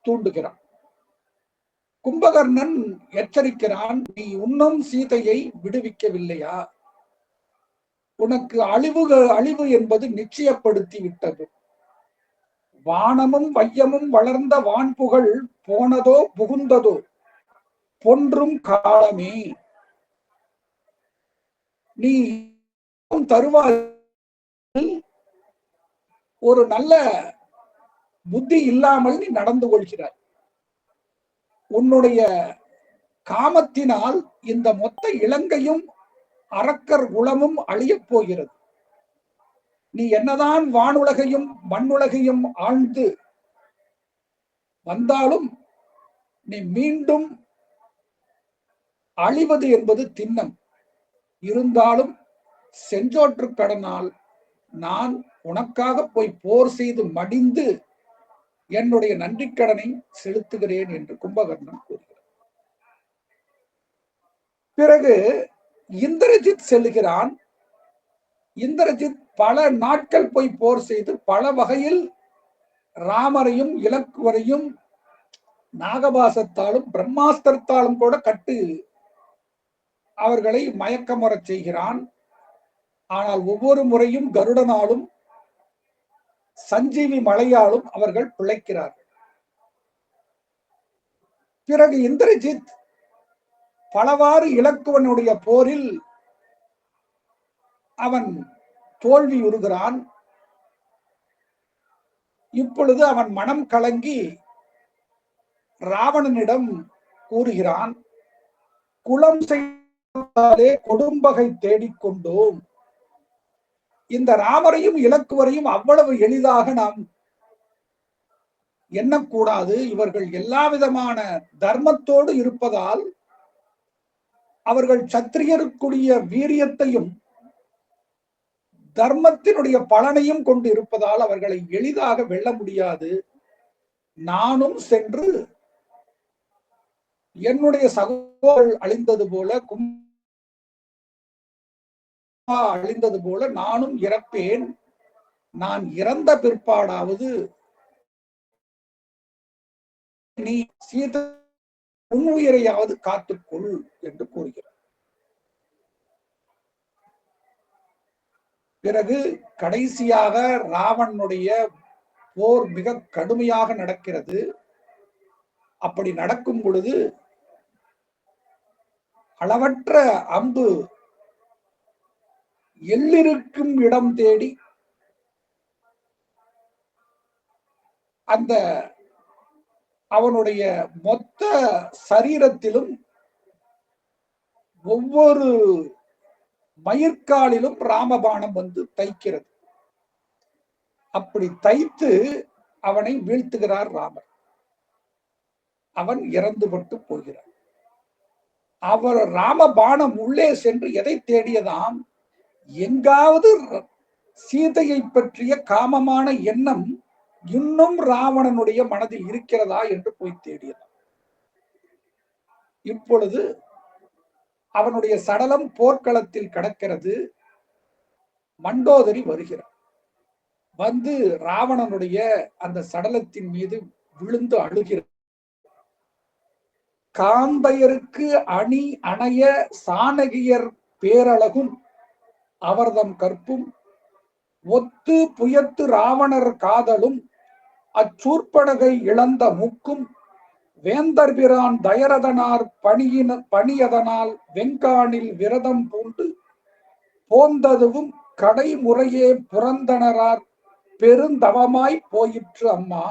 தூண்டுகிறான். கும்பகர்ணன் எச்சரிக்கிறான், நீ இன்னும் சீதையை விடுவிக்கவில்லையா? உனக்கு அழிவு என்பது நிச்சயப்படுத்தி விட்டது. வானமும் வையமும் வளர்ந்த வான்புகழ் போனதோ புகுந்ததோ பொன்றும் காலமே. நீ தருவாயில் ஒரு நல்ல புத்தி இல்லாமல் நீ நடந்து கொள்கிறாய். உன்னுடைய காமத்தினால் இந்த மொத்த இலங்கையும் அரக்கர் குலமும் அழியப் போகிறது. நீ என்னதான் வானுலகையும் மண்ணுலகையும் ஆழ்ந்து வந்தாலும் நீ மீண்டும் அழிவது என்பது திண்ணம். இருந்தாலும் செஞ்சோற்று கடனால் நான் உனக்காக போய் போர் செய்து மடிந்து என்னுடைய நன்றிக்கடனை செலுத்துகிறேன் என்று கும்பகர்ணன் கூறுகிறார். பிறகு இந்திரஜித் செல்லுகிறான். இந்திரஜித் பல நாட்கள் போய் போர் செய்து பல வகையில் ராமரையும் இலக்குவரையும் நாகபாசத்தாலும் பிரம்மாஸ்திரத்தாலும் கூட அவர்களை மயக்கமுறச் செய்கிறான். ஆனால் ஒவ்வொரு முறையும் கருடனாலும் சஞ்சீவி மலையாலும் அவர்கள் பிழைக்கிறார்கள். பிறகு இந்திரஜித் பலவாறு இலக்குவனுடைய போரில் அவன் தோல்வியுறுகிறான். இப்பொழுது அவன் மனம் கலங்கி ராவணனிடம் கூறுகிறான், குலம் செய்தாலே கொடும்பகை தேடிக்கொண்டோம். இந்த ராமரையும் இலக்குவரையும் அவ்வளவு எளிதாக நாம் எண்ணக்கூடாது. இவர்கள் எல்லா விதமான தர்மத்தோடு இருப்பதால், அவர்கள் சத்திரியருக்குரிய வீரியத்தையும் தர்மத்தினுடைய பலனையும் கொண்டு இருப்பதால் அவர்களை எளிதாக வெல்ல முடியாது. நானும் சென்று என்னுடைய சகோதரர்கள் அழிந்தது போல, அழிந்தது போல நானும் இறப்பேன். நான் இறந்த பிற்பாடாவது நீ சீதை உன் உயிரையாவது காத்துக்கொள் என்று கூறுகிறார். பிறகு கடைசியாக ராவணனுடைய போர் மிக கடுமையாக நடக்கிறது. அப்படி நடக்கும் பொழுது அளவற்ற அம்பு எள்ளிருக்கும் இடம் தேடி அந்த அவனுடைய மொத்த சரீரத்திலும் ஒவ்வொரு மயிர்காலிலும் ராமபாணம் வந்து தைக்கிறது. அப்படி தைத்து அவனை வீழ்த்துகிறார் ராமர். அவன் இறந்துபட்டு போகிறார். அவர் ராமபாணம் உள்ளே சென்று எதை தேடியதாம்? எங்காவது சீதையை பற்றிய காமமான எண்ணம் இன்னும் ராவணனுடைய மனதில் இருக்கிறதா என்று போய் தேடியதாம். இப்பொழுது அவனுடைய சடலம் போர்க்களத்தில் கிடக்கிறது. மண்டோதரி வருகிறார். வந்து ராவணனுடைய அந்த சடலத்தின் மீது விழுந்து அழுகிறார். காந்தையருக்கு அணி அணைய சாணகியர் பேரழகும் அவர்தம் கற்பும் ஒத்து புயத்து ராவணர் காதலும் அச்சூர்படகை இழந்த மூக்கும் வேந்தர்பிரான் தயரதனார் பணியதனால் வெங்கானில் விரதம் பூண்டு போந்ததுவும் கடைமுறையே புறந்தனரார் பெருந்தவமாய் போயிற்று அம்மா.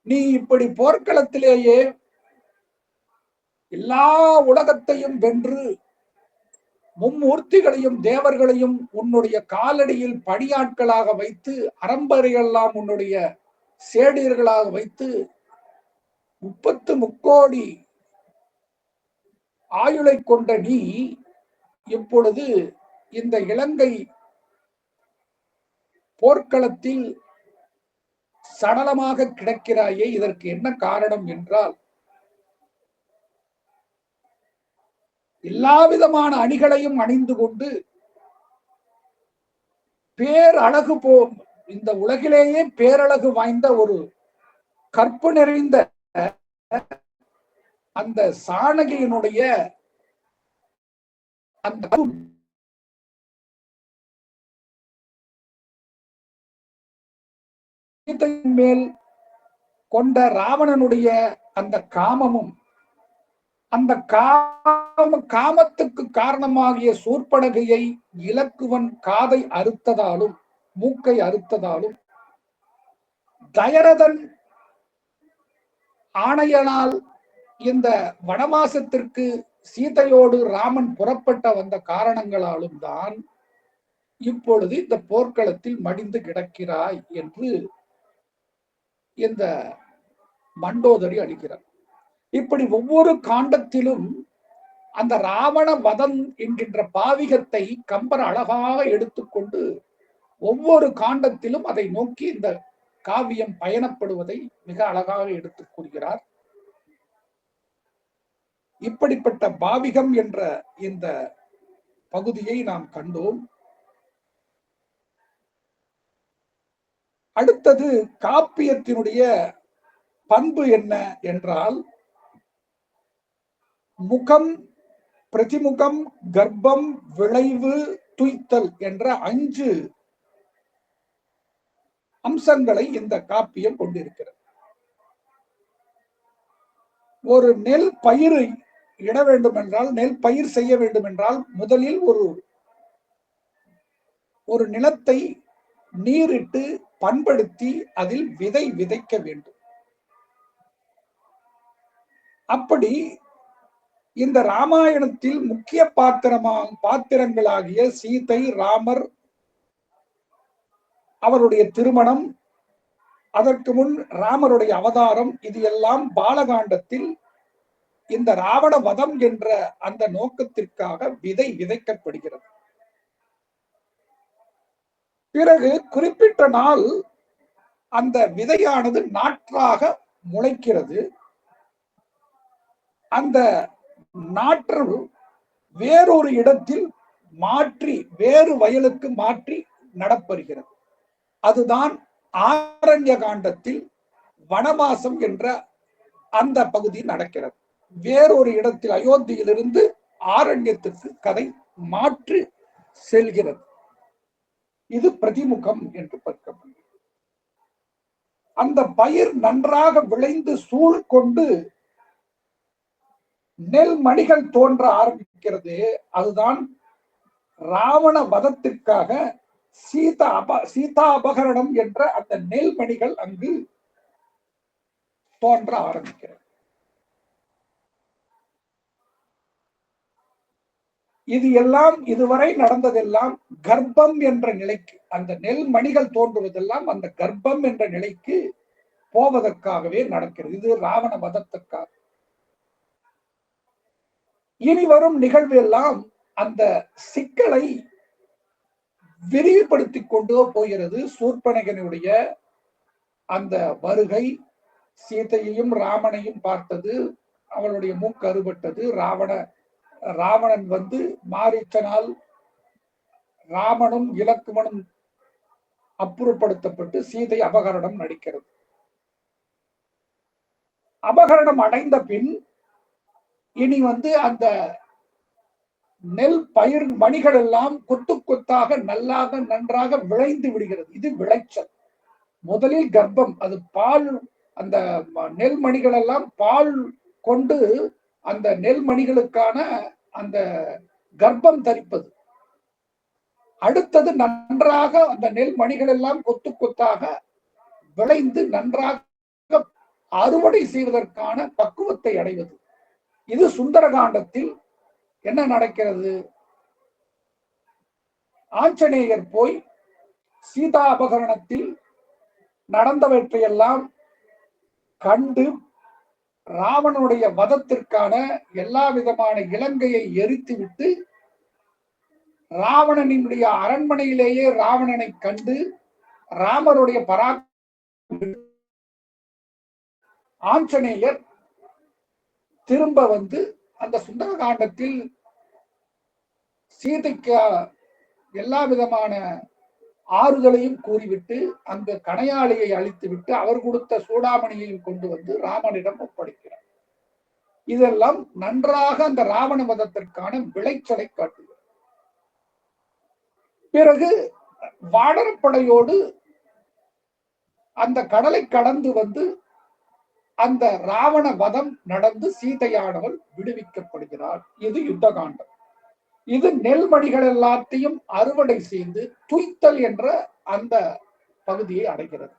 நீ இப்படி போர்க்களத்திலேயே எல்லா உலகத்தையும் வென்று மும்மூர்த்திகளையும் தேவர்களையும் உன்னுடைய காலடியில் பணியாட்களாக வைத்து, அரம்பரையெல்லாம் உன்னுடைய சேடியர்களாக வைத்து 33 ஆயுளை கொண்ட நீ இப்பொழுது இந்த இலங்கை போர்க்களத்தில் சடலமாக கிடக்கிறாயே, இதற்கு என்ன காரணம் என்றால், எல்லா விதமான அணிகளையும் அணிந்து கொண்டு பேரழகு இந்த உலகிலேயே பேரழகு வாய்ந்த ஒரு கற்பு நிறைந்த அந்த சாணகியினுடைய அந்த மேல் கொண்ட ராவணனுடைய அந்த காமமும், அந்த காமத்துக்கு காரணமாகிய சூர்படகையை இலக்குவன் காதை அறுத்ததாலும் மூக்கை அறுத்ததாலும், தயரதன் ஆணையனால் இந்த வனவாசத்திற்கு சீதையோடு ராமன் புறப்பட்ட வந்த காரணங்களாலும் தான் இப்பொழுது இந்த போர்க்களத்தில் மடிந்து கிடக்கிறாய் என்று இந்த மண்டோதரி அளிக்கிறார். இப்படி ஒவ்வொரு காண்டத்திலும் அந்த ராவண வதம் என்கின்ற பாவிகத்தை கம்பர் அழகாக எடுத்துக்கொண்டு ஒவ்வொரு காண்டத்திலும் அதை நோக்கி இந்த காவியம் பயணப்படுவதை மிக அழகாக எடுத்துக் கூறுகிறார். இப்படிப்பட்ட பாவிகம் என்ற இந்த பகுதியை நாம் கண்டோம். அடுத்தது காப்பியத்தினுடைய பண்பு என்ன என்றால், முகம், பிரதிமுகம், கர்ப்பம், விளைவு, துய்த்தல் என்ற 5 அம்சங்களை இந்த காப்பியம் கொண்டிருக்கிறது. ஒரு நெல் பயிரை இட வேண்டும் என்றால், நெல் பயிர் செய்ய வேண்டும் என்றால், முதலில் ஒரு நிலத்தை நீரிட்டு பண்படுத்தி அதில் விதை விதைக்க வேண்டும். அப்படி இந்த ராமாயணத்தில் முக்கிய பாத்திரங்களாகிய சீதை, ராமர், அவருடைய திருமணம், அதற்கு முன் ராமருடைய அவதாரம், இது எல்லாம் பாலகாண்டத்தில் இந்த ராவண வதம் என்ற அந்த நோக்கத்திற்காக விதை விதைக்கப்படுகிறது. பிறகு குறிப்பிட்ட நாள் அந்த விதையானது நாற்றாக முளைக்கிறது. அந்த நாற்று வேறொரு இடத்தில் மாற்றி, வேறு வயலுக்கு மாற்றி நடப்பெறுகிறது. அதுதான் ஆரண்ய காண்டத்தில் வனவாசம் என்ற அந்த பகுதி நடக்கிறது. வேறொரு இடத்தில் அயோத்தியிலிருந்து ஆரண்யத்துக்கு கதை மாற்றி செல்கிறது. இது பிரதிமுகம் என்று பார்க்கப்படும். அந்த பயிர் நன்றாக விளைந்து சூழ் கொண்டு நெல் மணிகள் தோன்ற ஆரம்பிக்கிறது. அதுதான் ராவண வதத்திற்காக சீதா அபகரணம் என்ற அந்த நெல் மணிகள் அங்கு தோன்ற ஆரம்பிக்கிறது. இது எல்லாம் இதுவரை நடந்ததெல்லாம் கர்ப்பம் என்ற நிலைக்கு, அந்த நெல் மணிகள் தோன்றுவதெல்லாம் அந்த கர்ப்பம் என்ற நிலைக்கு போவதற்காகவே நடக்கிறது. இது ராவண வதத்திற்காக. இனி வரும் நிகழ்வு எல்லாம் அந்த சிக்கலை விரிவுபடுத்தி கொண்டு போகிறது. சூர்பனகனுடைய அந்த வருகை, சீதையையும் ராமனையும் பார்த்தது, அவளுடைய மூக்கு அறுபட்டது, ராவணன் வந்து மாரீச்சனால் ராமனும் இலக்குமனும் அப்புறப்படுத்தப்பட்டு சீதை அபகரணம் நடிக்கிறது. அபகரணம் அடைந்த பின் இனி வந்து அந்த நெல் பயிர் மணிகள் எல்லாம் கொத்து கொத்தாக நன்றாக விளைந்து விடுகிறது. இது விளைச்சல். முதலில் கர்ப்பம், அது பால், அந்த நெல் மணிகள் எல்லாம் பால் கொண்டு அந்த நெல் மணிகளுக்கான அந்த கர்ப்பம் தரிப்பது. அடுத்தது நன்றாக அந்த நெல் மணிகள் எல்லாம் கொத்து கொத்தாக விளைந்து நன்றாக அறுவடை செய்வதற்கான பக்குவத்தை அடைவது. இது சுந்தரகாண்டத்தில் என்ன நடக்கிறது? ஆஞ்சநேயர் போய் சீதா அபகரணத்தில் நடந்தவற்றையெல்லாம் கண்டு ராவணனுடைய வதத்திற்கான எல்லா விதமான இலங்கையை எரித்துவிட்டு ராவணனுடைய அரண்மனையிலேயே ராவணனை கண்டு ராமருடைய ஆஞ்சநேயர் திரும்ப வந்து அந்த சுந்தரகாண்டத்தில் சீதைக்கு எல்லா விதமான ஆறுதலையும் கூறிவிட்டு அந்த கணையாளியை அழித்து விட்டு அவர் கொடுத்த சூடாமணியையும் கொண்டு வந்து ராமனிடம் ஒப்படைக்கிறார். இதெல்லாம் நன்றாக அந்த ராவண வதத்திற்கான விளைச்சலை காட்டுகிறது. பிறகு வானரப்படையோடு அந்த கடலை கடந்து வந்து அந்த ராவண வதம் நடந்து சீதையானவள் விடுவிக்கப்படுகிறார். இது யுத்த காண்டம். இது நெல்மணிகள் எல்லாத்தையும் அறுவடை செய்து துய்த்தல் என்ற அந்த பகுதியை அடைகிறது.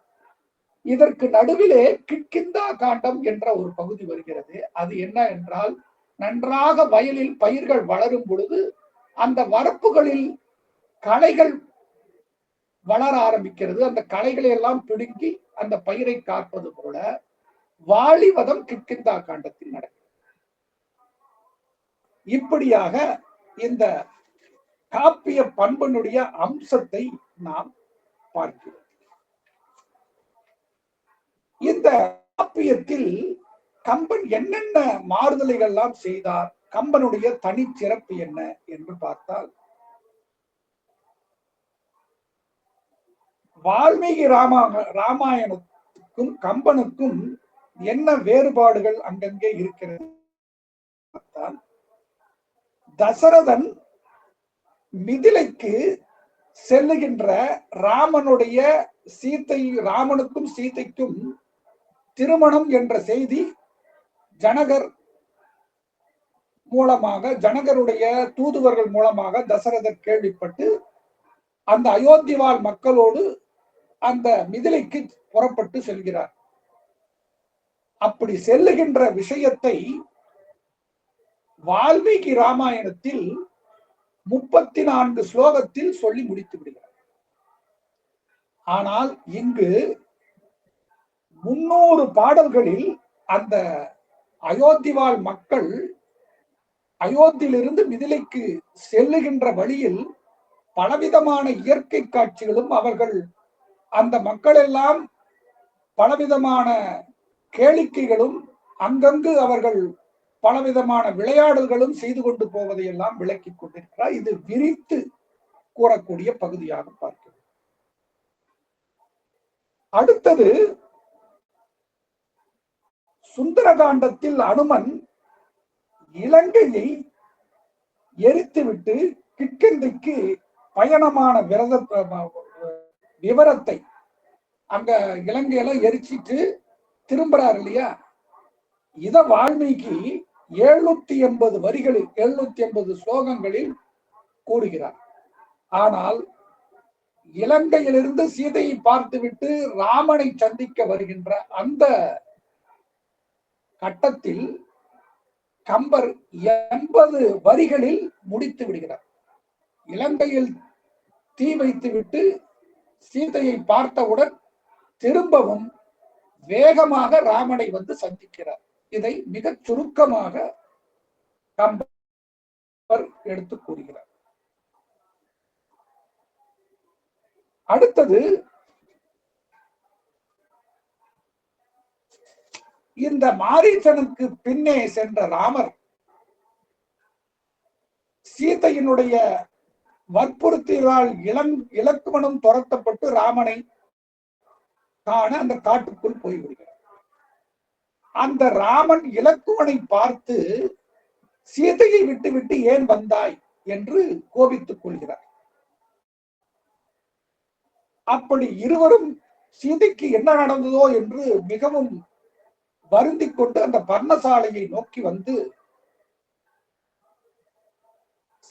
இதற்கு நடுவிலே கிட்கிந்தா காண்டம் என்ற ஒரு பகுதி வருகிறது. அது என்ன என்றால், நன்றாக வயலில் பயிர்கள் வளரும் பொழுது அந்த வரப்புகளில் களைகள் வளர ஆரம்பிக்கிறது. அந்த களைகளை எல்லாம் பிடுங்கி அந்த பயிரை காப்பது போல வாலிவதம் கிட்கிந்தா காண்டத்தில் நடக்கிறது. இப்படியாக இந்த காப்பிய பண்பனுடைய அம்சத்தை நாம் பார்க்கிறோம். இந்த காப்பியத்தில் கம்பன் என்னென்ன மாறுதலைகள் எல்லாம் செய்தார், கம்பனுடைய தனிச்சிறப்பு என்ன என்று பார்த்தால், வால்மீகி ராமாயணத்துக்கும் கம்பனுக்கும் என்ன வேறுபாடுகள் அங்கங்கே இருக்கிறது. தசரதன் மிதிலைக்கு செல்லுகின்ற ராமனுக்கும் சீதைக்கும் திருமணம் என்ற செய்தி ஜனகர் மூலமாக, ஜனகருடைய தூதுவர்கள் மூலமாக தசரதர் கேள்விப்பட்டு அந்த அயோத்திவாழ் மக்களோடு அந்த மிதிலைக்கு புறப்பட்டு செல்கிறார். அப்படி செல்லுகின்ற விஷயத்தை வால்மீகி ராமாயணத்தில் 34 ஸ்லோகத்தில் சொல்லி முடித்து விடுகிறார். ஆனால் இங்கு 300 பாடல்களில் அந்த அயோத்திவாழ் மக்கள் அயோத்தியிலிருந்து மிதிலைக்கு செல்லுகின்ற வழியில் பலவிதமான இயற்கை காட்சிகளும், அவர்கள் அந்த மக்கள் எல்லாம் பலவிதமான கேளிக்கைகளும், அங்கங்கு அவர்கள் பலவிதமான விளையாடல்களும் செய்து கொண்டு போவதை எல்லாம் விளக்கி கொண்டிருக்கிறார். இது விரித்து கூறக்கூடிய பகுதியாக பார்க்கிறோம். அடுத்தது சுந்தரகாண்டத்தில் அனுமன் இலங்கையை எரித்துவிட்டு கிட்கந்தைக்கு பயணமான விவரத்தை, அங்க இலங்கையில எரிச்சிட்டு திரும்புறார் இல்லையா, இத வால்மீகி 780 வரிகளில் 780 ஸ்லோகங்களில் கூறுகிறார். ஆனால் இலங்கையிலிருந்து சீதையை பார்த்துவிட்டு ராமனை சந்திக்க வருகின்ற அந்த கட்டத்தில் கம்பர் 80 வரிகளில் முடித்து விடுகிறார். இலங்கையில் தீ வைத்துவிட்டு சீதையை பார்த்தவுடன் திரும்பவும் வேகமாக ராமனை வந்து சந்திக்கிறார். இதை மிக சுருக்கமாக கம்பர் எடுத்து கூறுகிறார். அடுத்தது இந்த மாரீசனுக்கு பின்னே சென்ற ராமர் சீதையினுடைய வற்புறுத்தியதால் இலக்குவனும் துரத்தப்பட்டு ராமனை காண அந்த காட்டுக்குள் போய்விடுகிறார். அந்த ராமன் இலக்குவனை பார்த்து சீதையை விட்டுவிட்டு ஏன் வந்தாய் என்று கோபித்துக் கொள்கிறார். அப்படி இருவரும் சீதைக்கு என்ன நடந்ததோ என்று மிகவும் வருந்திக் கொண்டு அந்த பர்ணசாலையை நோக்கி வந்து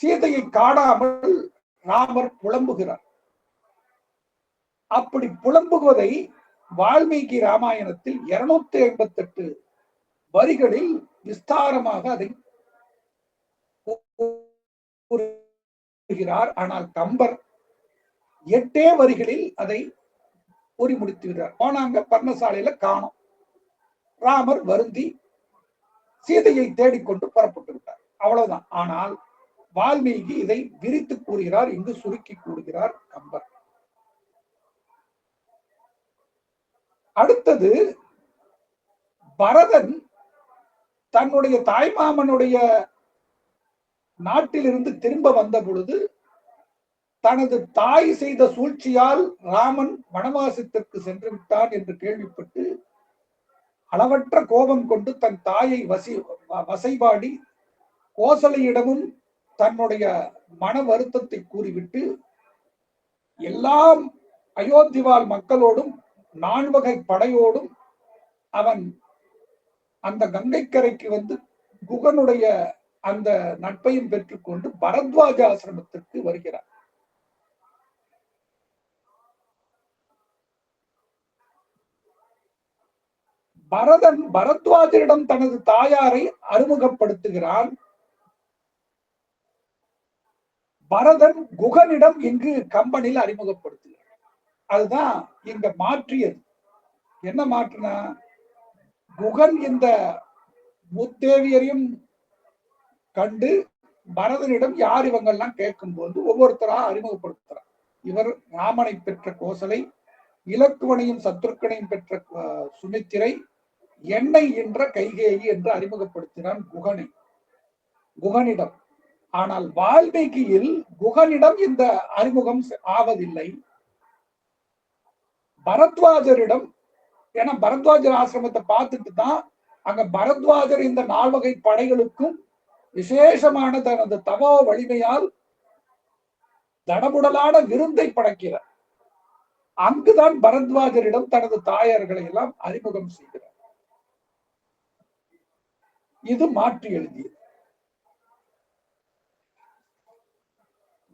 சீதையை காணாமல் ராமர் புலம்புகிறார். அப்படி புலம்புவதை வால்மீகி ராமாயணத்தில் 258 வரிகளில் விஸ்தாரமாக அதை கூறுகிறார். ஆனால் கம்பர் 8 வரிகளில் அதை கூறி முடித்துகிறார். போனாங்க, பர்ணசாலையில காணோம். ராமர் வருந்தி சீதையை தேடிக்கொண்டு புறப்பட்டு விட்டார். அவ்வளவுதான். ஆனால் வால்மீகி இதை விரித்து கூறுகிறார், இங்கு சுருக்கி கூறுகிறார் கம்பர். அடுத்தது பரதன் தன்னுடைய தாய்மாமனுடைய நாட்டிலிருந்து திரும்ப வந்த பொழுது தனது தாய் செய்த சூழ்ச்சியால் ராமன் வனவாசத்திற்கு சென்று விட்டான் என்று கேள்விப்பட்டு அளவற்ற கோபம் கொண்டு தன் தாயை வசைபாடி கோசலையிடமும் தன்னுடைய மன வருத்தத்தை கூறிவிட்டு எல்லாம் அயோத்திவாழ் மக்களோடும் 4 வகை படையோடும் அவன் அந்த கங்கைக்கரைக்கு வந்து குகனுடைய அந்த நட்பையும் பெற்றுக்கொண்டு பரத்வாஜ ஆசிரமத்திற்கு வருகிறார். பரதன் பரத்வாஜரிடம் தனது தாயாரை அறிமுகப்படுத்துகிறான். பரதன் குகனிடம் இங்கு கம்பனில் அறிமுகப்படுத்துகிறார். அதுதான் இங்க மாற்றியது. என்ன மாற்றினா, குகன் இந்த முத்தேவியரையும் கண்டு பரதனிடம் யார் இவங்கெல்லாம் கேட்கும் போது ஒவ்வொருத்தரா அறிமுகப்படுத்துறார். இவர் ராமனை பெற்ற கோசலை, இலக்குவனையும் சத்ருக்கனையும் பெற்ற சுமித்திரை, எண்ணெய் என்ற கைகேயி என்று அறிமுகப்படுத்தினான் குகனிடம். ஆனால் வால்மீகியில் குகனிடம் இந்த அறிமுகம் ஆவதில்லை. பரத்வாஜரிடம், ஏன்னா பரத்வாஜர் ஆசிரமத்தை பார்த்துட்டு தான் அங்க பரத்வாஜர் இந்த 4 வகை படைகளுக்கும் விசேஷமான தனது தவோ வலிமையால் தடபுடலான விருந்தை படைக்கிறார். அங்குதான் பரத்வாஜரிடம் தனது தாயார்களை எல்லாம் அறிமுகம் செய்கிறார். இது மாற்றி எழுதியது.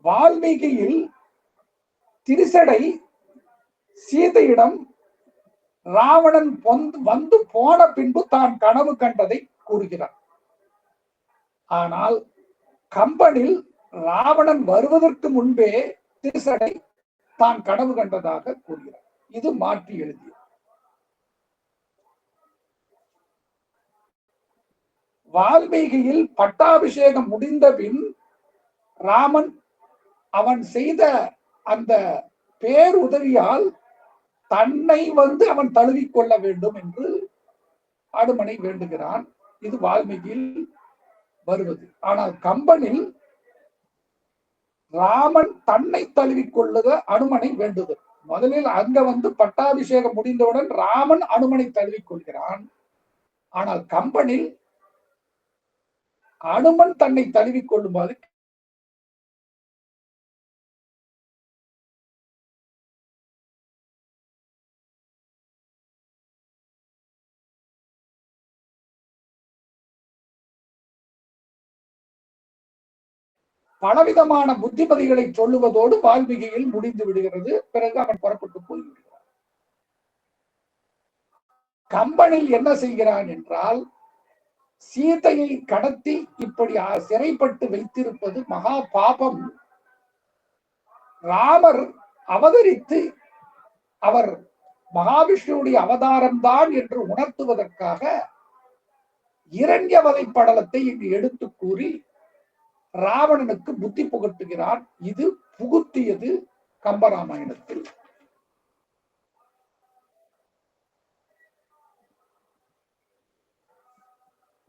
வால்மீகியில் திரிசடை சீதையிடம் ராவணன் வந்து போன பின்பு தான் கனவு கண்டதை கூறுகிறார். ஆனால் கம்பனில் ராவணன் வருவதற்கு முன்பே திரிசடை தான் கனவு கண்டதாக கூறுகிறார். இது மாற்றி எழுதியது. வால்மீகியில் பட்டாபிஷேகம் முடிந்த பின் ராமன் அவன் செய்த அந்த பேருதவியால் தன்னை அவன் தழுவிக்கொள்ள வேண்டும் என்று அனுமனை வேண்டுகிறான். இது வால்மீகியில் வருவது. ஆனால் கம்பனில் ராமன் தன்னை தழுவிக்கொள்ளுக அனுமனை வேண்டுதல். முதலில் அங்க பட்டாபிஷேகம் முடிந்தவுடன் ராமன் அனுமனை தழுவிக்கொள்கிறான். ஆனால் கம்பனில் அனுமன் தன்னை தழுவிக்கொள்ளுமாறு பலவிதமான புத்திமதிகளை சொல்லுவதோடு வால்மீகியில் முடிந்து விடுகிறது. பிறகு அவன் புறப்பட்டு போய்விடுகிறான். கம்பனில் என்ன செய்கிறான் என்றால், சீதையை கடத்தி இப்படி சிறைப்பட்டு வைத்திருப்பது மகா பாபம். ராமர் அவதரித்து அவர் மகாவிஷ்ணுவுடைய அவதாரம் தான் என்று உணர்த்துவதற்காக இரண்யவதை படலத்தை இங்கு எடுத்து கூறி ராவணனுக்கு புத்தி புகட்டுகிறார். இது புகுத்தியது கம்பராமாயணத்தில்.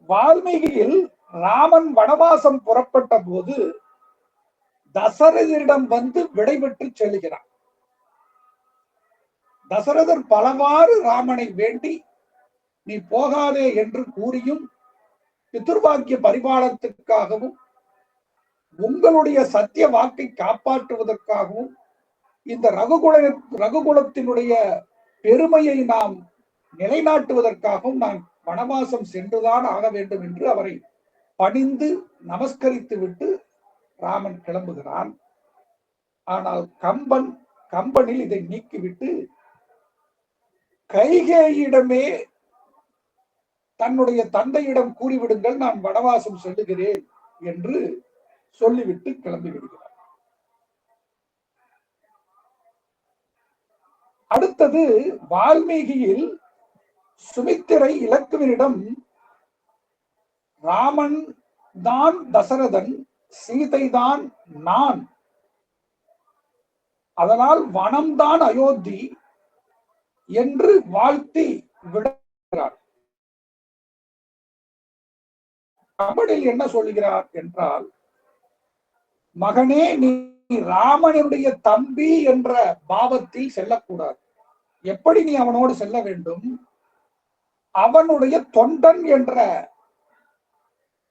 வால்மீகியில் ராமன் வனவாசம் புறப்பட்ட போது தசரதரிடம் விடைபெற்று செல்கிறான். தசரதர் பலவாறு ராமனை வேண்டி நீ போகாதே என்று கூறியும் பிதுர்வாக்கிய பரிபாலனத்திற்காகவும் உங்களுடைய சத்திய வாக்கை காப்பாற்றுவதற்காகவும் இந்த ரகுகுலத்தினுடைய பெருமையை நாம் நிலைநாட்டுவதற்காகவும் நான் வனவாசம் சென்றுதான் ஆக வேண்டும் என்று அவரை பணிந்து நமஸ்கரித்து விட்டு ராமன் கிளம்புகிறான். ஆனால் கம்பனில் இதை நீக்கிவிட்டு கைகேயிடமே தன்னுடைய தந்தையிடம் கூறிவிடுங்கள், நான் வனவாசம் செல்லுகிறேன் என்று சொல்லிவிட்டு கிளம்பி விடுகிறார். அடுத்தது வால்மீகியில் சுமித்திரை இலக்குவனிடம் ராமன் தான் தசரதன், சீதை தான் நான், அதனால் வனம்தான் அயோத்தி என்று வாழ்த்தி விடுகிறார். கம்பனில் என்ன சொல்கிறார் என்றால், மகனே நீ ராமனுடைய தம்பி என்ற பாவத்தில் செல்லக்கூடாது. எப்படி நீ அவனோடு செல்ல வேண்டும்? அவனுடைய தொண்டன் என்ற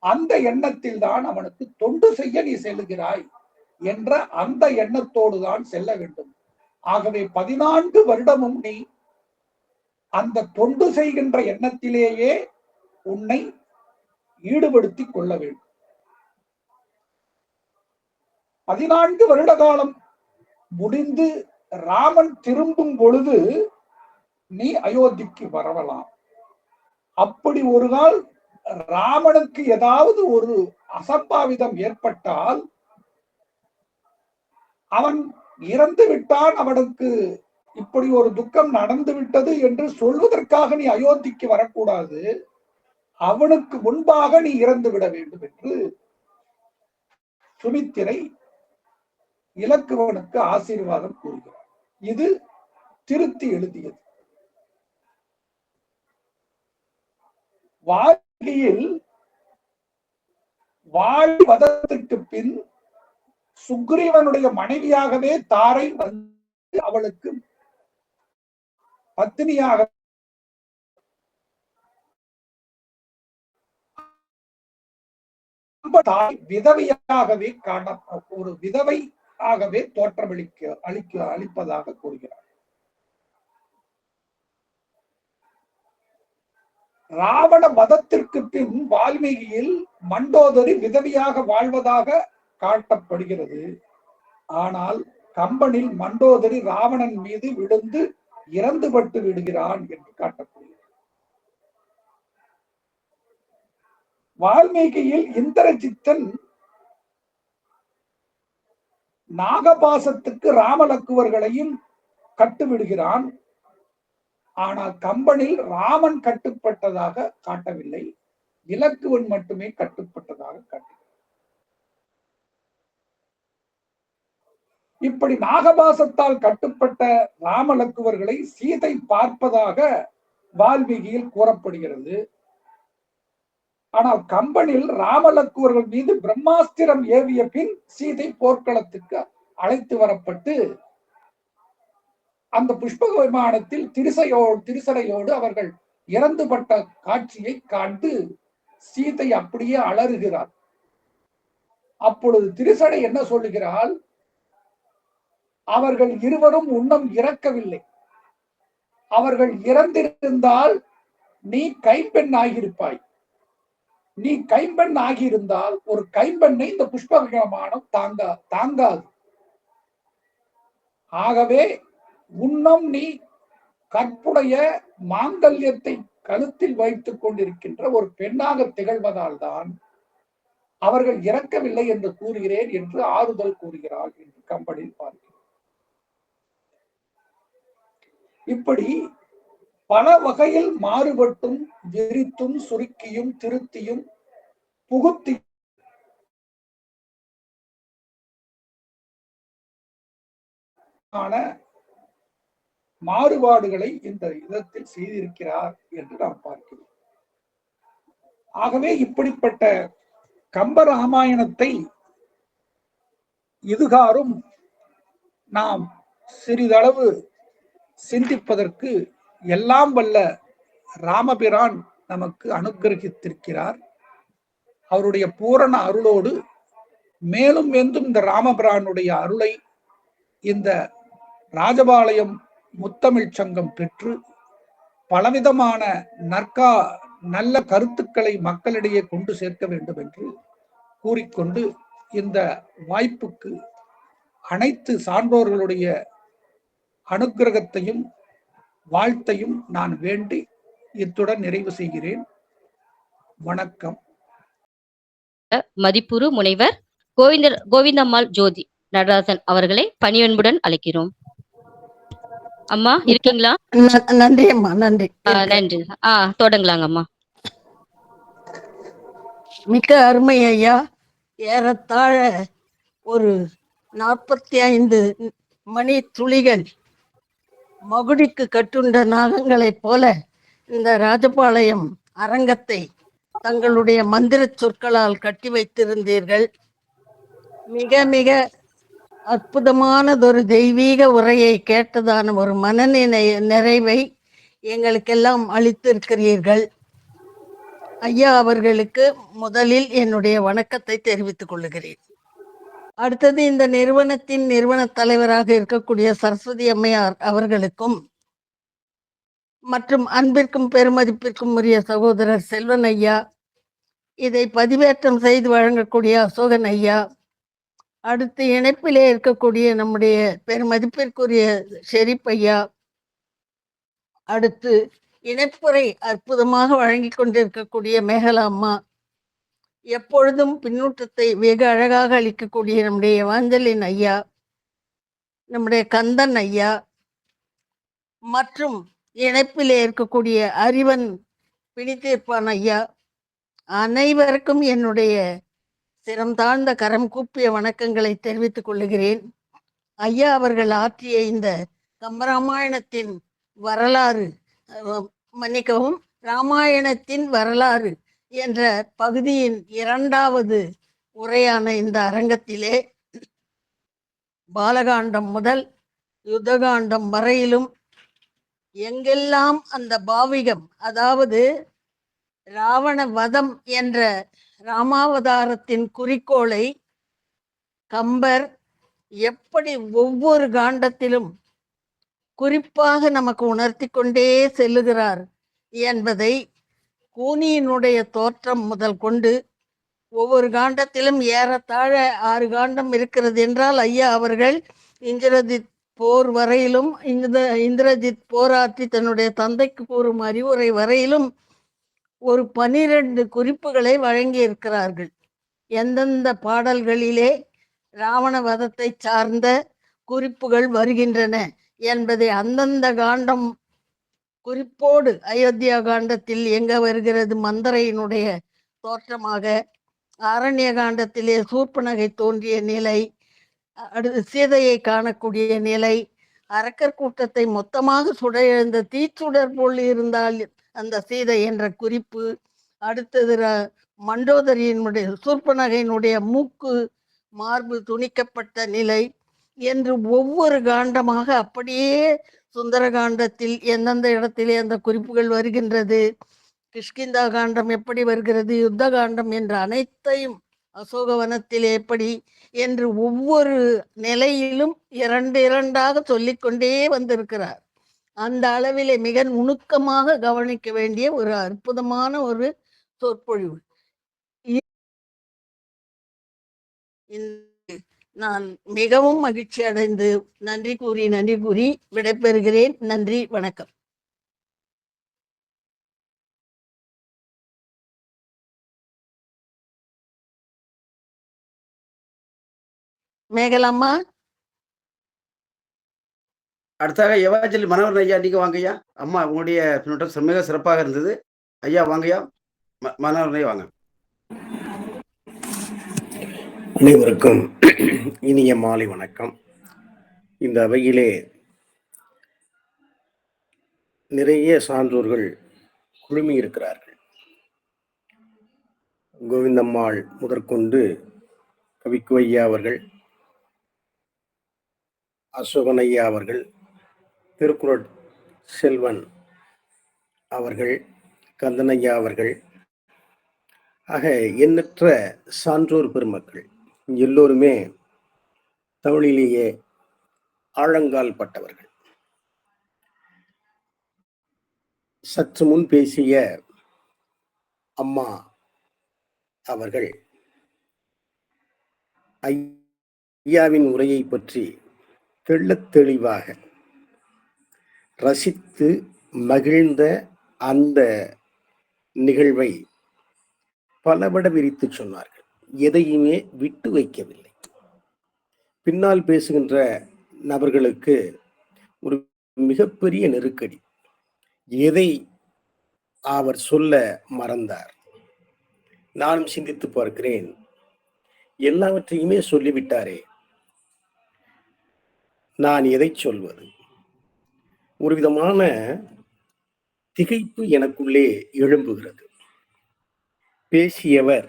அந்த எண்ணத்தில் தான் அவனுக்கு தொண்டு செய்ய நீ செல்லுகிறாய் என்ற அந்த எண்ணத்தோடு தான் செல்ல வேண்டும். ஆகவே 14 வருடமும் நீ அந்த தொண்டு செய்கின்ற எண்ணத்திலேயே உன்னை ஈடுபடுத்திக் கொள்ள வேண்டும். 14 வருட காலம் முடிந்து ராமன் திரும்பும் பொழுது நீ அயோத்திக்கு வரலாம். அப்படி ஒரு நாள் ராமனுக்கு ஏதாவது ஒரு அசம்பாவிதம் ஏற்பட்டால், அவன் இறந்து விட்டான், அவனுக்கு இப்படி ஒரு துக்கம் நடந்து விட்டது என்று சொல்வதற்காக நீ அயோத்திக்கு வரக்கூடாது, அவனுக்கு முன்பாக நீ இறந்து விட வேண்டும் என்று சுமித்திரை இலக்குவனுக்கு ஆசீர்வாதம் கூறுகிறார். இது திருத்தி எழுதியது. வால்மீகியில் வாலி வதத்திற்கு பின் சுக்ரீவனுடைய மனைவியாகவே தாரை வந்து அவளுக்கு பத்தினியாக விதவையாகவே ஒரு விதவையாகவே அளிப்பதாக கூறுகிறார். ராவண வதத்திற்கு பின் வால்மீகியில் மண்டோதரி விதவியாக வாழ்வதாக காட்டப்படுகிறது. ஆனால் கம்பனில் மண்டோதரி ராவணன் மீது விழுந்து இறந்துபட்டு விடுகிறான் என்று காட்டப்படுகிறது. வால்மீகியில் இந்திரஜித்தன் நாகபாசத்துக்கு ராமலக்குவர்களையும் கட்டுவிடுகிறான். ஆனால் கம்பனில் ராமன் கட்டுப்பட்டதாக காட்டவில்லை, இலக்குவன் மட்டுமே கட்டுப்பட்டதாக காட்டுகிறார். இப்படி நாகபாசத்தால் கட்டுப்பட்ட ராமலக்குவர்களை சீதை பார்ப்பதாக வால்மீகியில் கூறப்படுகிறது. ஆனால் கம்பனில் ராமலக்குவர்கள் மீது பிரம்மாஸ்திரம் ஏவிய பின் சீதை போர்க்களத்துக்கு அழைத்து வரப்பட்டு அந்த புஷ்பக விமானத்தில் திருசடையோடு அவர்கள் இறந்துபட்ட காட்சியை காண்டு சீதை அப்படியே அலறுகிறார். அப்பொழுது திருசடை என்ன சொல்லுகிறாள்? அவர்கள் இருவரும் இன்னும் இறக்கவில்லை, அவர்கள் இறந்திருந்தால் நீ கைம்பெண் ஆகியிருப்பாய், நீ கைம்பெண் ஆகியிருந்தால் ஒரு கைம்பெண்ணை இந்த புஷ்பக விமானம் தாங்காது. ஆகவே உன்னம் நீ கற்புடைய மாங்கல்யத்தை கழுத்தில் வைத்துக் கொண்டிருக்கின்ற ஒரு பெண்ணாக திகழ்வதால் தான் அவர்கள் இறக்கவில்லை என்று கூறுகிறேன் என்று ஆறுதல் கூறுகிறாள் என்று கம்பனில் பார்க்கிறோம். இப்படி பல வகையில் மாறுபட்டும் விரித்தும் சுருக்கியும் திருத்தியும் புகுத்தி மாறுபாடுகளை இந்த விதத்தில் செய்திருக்கிறார் என்று நாம் பார்க்கிறோம். ஆகவே இப்படிப்பட்ட கம்பராமாயணத்தை இதுகாரும் நாம் சிறிதளவு சிந்திப்பதற்கு எல்லாம் வல்ல ராமபிரான் நமக்கு அனுகிரகித்திருக்கிறார். அவருடைய பூரண அருளோடு மேலும் வெந்தும் இந்த ராமபிரானுடைய அருளை இந்த ராஜபாளையம் முத்தமிழ் சங்கம் பெற்று பலவிதமான நல்ல கருத்துக்களை மக்களிடையே கொண்டு சேர்க்க வேண்டும் என்று கூறிக்கொண்டு இந்த வாய்ப்புக்கு அனைத்து சான்றோர்களுடைய அனுகிரகத்தையும் வாழ்த்தையும் நான் வேண்டி இத்துடன் நிறைவு செய்கிறேன். வணக்கம். மதிப்புறு முனைவர் கோவிந்தம்மாள் ஜோதி நடராசன் அவர்களை பணிவன்புடன் அழைக்கிறோம். அம்மா இருக்கீங்களா? நன்றி அம்மா. நன்றி நன்றி. தொடங்கலாங்க அம்மா. மிக்க அருமை ஐயா. ஏறத்தாழ ஒரு 45 மணி துளிகள் மகுடிக்கு கட்டுண்ட நாகங்களைப் போல இந்த ராஜபாளையம் அரங்கத்தை தங்களுடைய மந்திர சொற்களால் கட்டி வைத்திருந்தீர்கள். மிக மிக அற்புதமானதொரு தெய்வீக உரையை கேட்டதான ஒரு நிறைவை எங்களுக்கெல்லாம் அளித்திருக்கிறீர்கள். ஐயா அவர்களுக்கு முதலில் என்னுடைய வணக்கத்தை தெரிவித்துக் கொள்ளுகிறேன். அடுத்தது இந்த நிறுவனத்தின் நிறுவன தலைவராக இருக்கக்கூடிய சரஸ்வதி அம்மையார் அவர்களுக்கும் மற்றும் அன்பிற்கும் பெருமதிப்பிற்கும் உரிய சகோதரர் செல்வன் ஐயா, இதை பதிவேற்றம் செய்து வழங்கக்கூடிய அசோகன் ஐயா, அடுத்து இணைப்பிலே இருக்கக்கூடிய நம்முடைய பெருமதிப்பிற்குரிய ஷெரீப் ஐயா, அடுத்து இணைப்புரை அற்புதமாக வழங்கி கொண்டிருக்கக்கூடிய மேகலா அம்மா, எப்பொழுதும் பின்னூட்டத்தை வெகு அழகாக அளிக்கக்கூடிய நம்முடைய வாஞ்சலின் ஐயா, நம்முடைய கந்தன் ஐயா, மற்றும் இணைப்பிலே இருக்கக்கூடிய அறிவன் பிணித்தீர்ப்பான் ஐயா, அனைவருக்கும் என்னுடைய சிரம் தாழ்ந்த கரம் கூப்பிய வணக்கங்களை தெரிவித்துக் கொள்ளுகிறேன். ஐயா அவர்கள் ஆற்றிய இந்த கம்பராமாயணத்தின் வரலாறு, மன்னிக்கவும், இராமாயணத்தின் வரலாறு என்ற பகுதியின் 2வது உரையான இந்த அரங்கத்திலே பாலகாண்டம் முதல் யுத்தகாண்டம் வரையிலும் எங்கெல்லாம் அந்த பாவிகம், அதாவது ராவண வதம் என்ற ராமாவதாரத்தின் குறிக்கோளை கம்பர் எப்படி ஒவ்வொரு காண்டத்திலும் குறிப்பாக நமக்கு உணர்த்தி கொண்டே செல்லுகிறார் என்பதை கூனியினுடைய தோற்றம் முதல் கொண்டு ஒவ்வொரு காண்டத்திலும் ஏறத்தாழ 6 காண்டம் இருக்கிறது என்றால் ஐயா அவர்கள் இந்திரஜித் போர் வரையிலும் இந்திரஜித் போராற்றி தன்னுடைய தந்தைக்கு கூறும் அறிவுரை வரையிலும் ஒரு 12 குறிப்புகளை வழங்கி இருக்கிறார்கள். எந்தெந்த பாடல்களிலே ராவண வதத்தை சார்ந்த குறிப்புகள் வருகின்றன என்பதை அந்தந்த காண்டம் குறிப்போடு, அயோத்தியா காண்டத்தில் எங்க வருகிறது மந்தரையினுடைய தோற்றமாக, ஆரண்ய காண்டத்திலே சூர்பனகை தோன்றிய நிலை, அடுத்து சீதையை காணக்கூடிய நிலை, அரக்கர் கூட்டத்தை மொத்தமாக சுட எழுந்த தீச்சுடர் போல் இருந்தால் அந்த சீதை என்ற குறிப்பு, அடுத்தது மண்டோதரியினுடைய சூர்பனகையினுடைய மூக்கு மார்பு துணிக்கப்பட்ட நிலை என்று ஒவ்வொரு காண்டமாக அப்படியே சுந்தர காண்டத்தில் எந்தெந்த இடத்திலே அந்த குறிப்புகள் வருகின்றது, கிஷ்கிந்தா காண்டம் எப்படி வருகிறது, யுத்த காண்டம் என்ற அனைத்தையும் அசோகவனத்தில் எப்படி என்று ஒவ்வொரு நிலையிலும் 2 சொல்லிக்கொண்டே வந்திருக்கிறார். அந்த அளவிலே மிக நுணுக்கமாக கவனிக்க வேண்டிய ஒரு அற்புதமான ஒரு சொற்பொழிவு. நான் மிகவும் மகிழ்ச்சி அடைந்து நன்றி கூறி விடைபெறுகிறேன். நன்றி, வணக்கம். மேகலாமா. அடுத்தாக எவாஞ்சலி மனோகரன் ஐயா, நீங்க வாங்கய்யா. அம்மா உங்களுடைய பின்னோட்டம் மிக சிறப்பாக இருந்தது. ஐயா வாங்கய்யா. மனோகரன் ஐயா வாங்க. அனைவருக்கும் இனிய மாலை வணக்கம். இந்த அவையிலே நிறைய சான்றோர்கள் குழுமி இருக்கிறார்கள். கோவிந்தம்மாள் முதற்கொண்டு கவிக்கு ஐயா அவர்கள், அசோகன் ஐயா அவர்கள், திருக்குறள் செல்வன் அவர்கள், கந்தன் ஐயா அவர்கள் ஆக எண்ணற்ற சான்றோர் பெருமக்கள் எல்லோருமே தமிழிலேயே ஆழங்கால் பட்டவர்கள். சற்று முன் பேசிய அம்மா அவர்கள் ஐயாவின் உரையை பற்றி தெள்ளத் தெளிவாக ரசித்து மகிழ்ந்த அந்த நிகழ்வை பலபட விரித்து சொன்னார்கள். எதையுமே விட்டு வைக்கவில்லை. பின்னால் பேசுகின்ற நபர்களுக்கு ஒரு மிகப்பெரிய நெருக்கடி. எதை அவர் சொல்ல மறந்தார்? நானும் சிந்தித்து பார்க்கிறேன். எல்லாவற்றையுமே சொல்லிவிட்டாரே, நான் எதை சொல்வது? ஒரு விதமான திகைப்பு எனக்குள்ளே எழும்புகிறது. பேசியவர்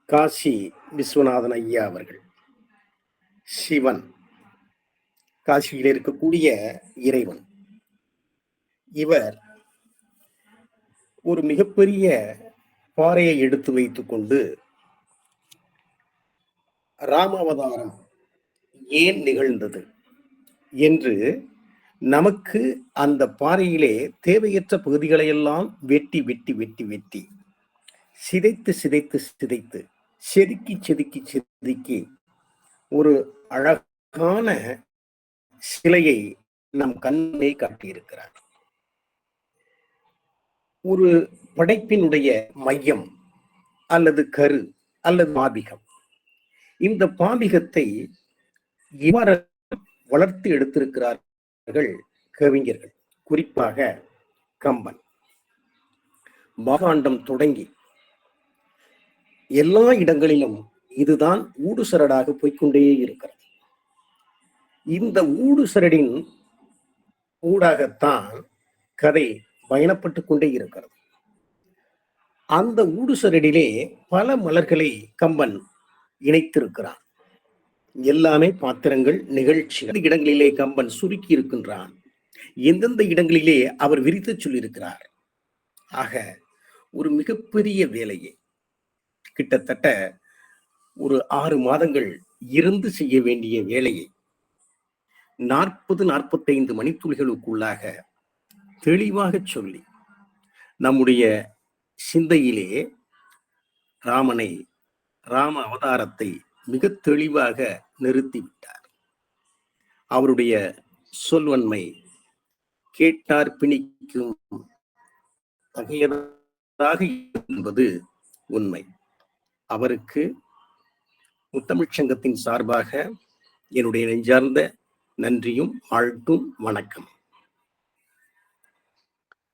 காசி விஸ்வநாதன் ஐயா அவர்கள். சிவன், காசியில் இருக்கக்கூடிய இறைவன். இவர் ஒரு மிகப்பெரிய பாறையை எடுத்து வைத்துக் கொண்டு ராமாவதாரம் ஏன் நிகழ்ந்தது என்று நமக்கு அந்த பாறையிலே தேவையற்ற பகுதிகளை எல்லாம் வெட்டி வெட்டி வெட்டி வெட்டி சிதைத்து சிதைத்து சிதைத்து செதுக்கி செதுக்கி செதுக்கி ஒரு அழகான சிலையை நம் கண்ணை காட்டியிருக்கிறார். ஒரு படைப்பினுடைய மையம் அல்லது கரு அல்லது பாபிகம். இந்த பாபிகத்தை இவ்வாறு வளர்த்து எடுத்திருக்கிறார்கள் கவிஞர்கள், குறிப்பாக கம்பன். பாகாண்டம் தொடங்கி எல்லா இடங்களிலும் இதுதான் ஊடு சரடாக போய்கொண்டே இருக்கிறது. இந்த ஊடு சரடின் ஊடாகத்தான் கதை பயணப்பட்டு கொண்டே இருக்கிறது. அந்த ஊடு சரடிலே பல மலர்களை கம்பன் இணைத்திருக்கிறான். எல்லாமே பாத்திரங்கள், நிகழ்ச்சிகள். இடங்களிலே கம்பன் சுருக்கி இருக்கின்றான். எந்தெந்த இடங்களிலே அவர் விரித்து சொல்லியிருக்கிறார். ஆக ஒரு மிகப்பெரிய வேலையை கிட்டத்தட்ட ஒரு 6 மாதங்கள் இருந்து செய்ய வேண்டிய வேலையை 40-45 மணித்துளிகளுக்குள்ளாக தெளிவாக சொல்லி நம்முடைய சிந்தையிலே ராம அவதாரத்தை மிக தெளிவாக நிறுத்திவிட்டார். அவருடைய சொல்வன்மை கேட்டார் பிணிக்கும் தகையதாக என்பது உண்மை. அவருக்கு முத்தமிழ்ச் சங்கத்தின் சார்பாக என்னுடைய நெஞ்சார்ந்த நன்றியும் வாழ்த்தும் வணக்கம்.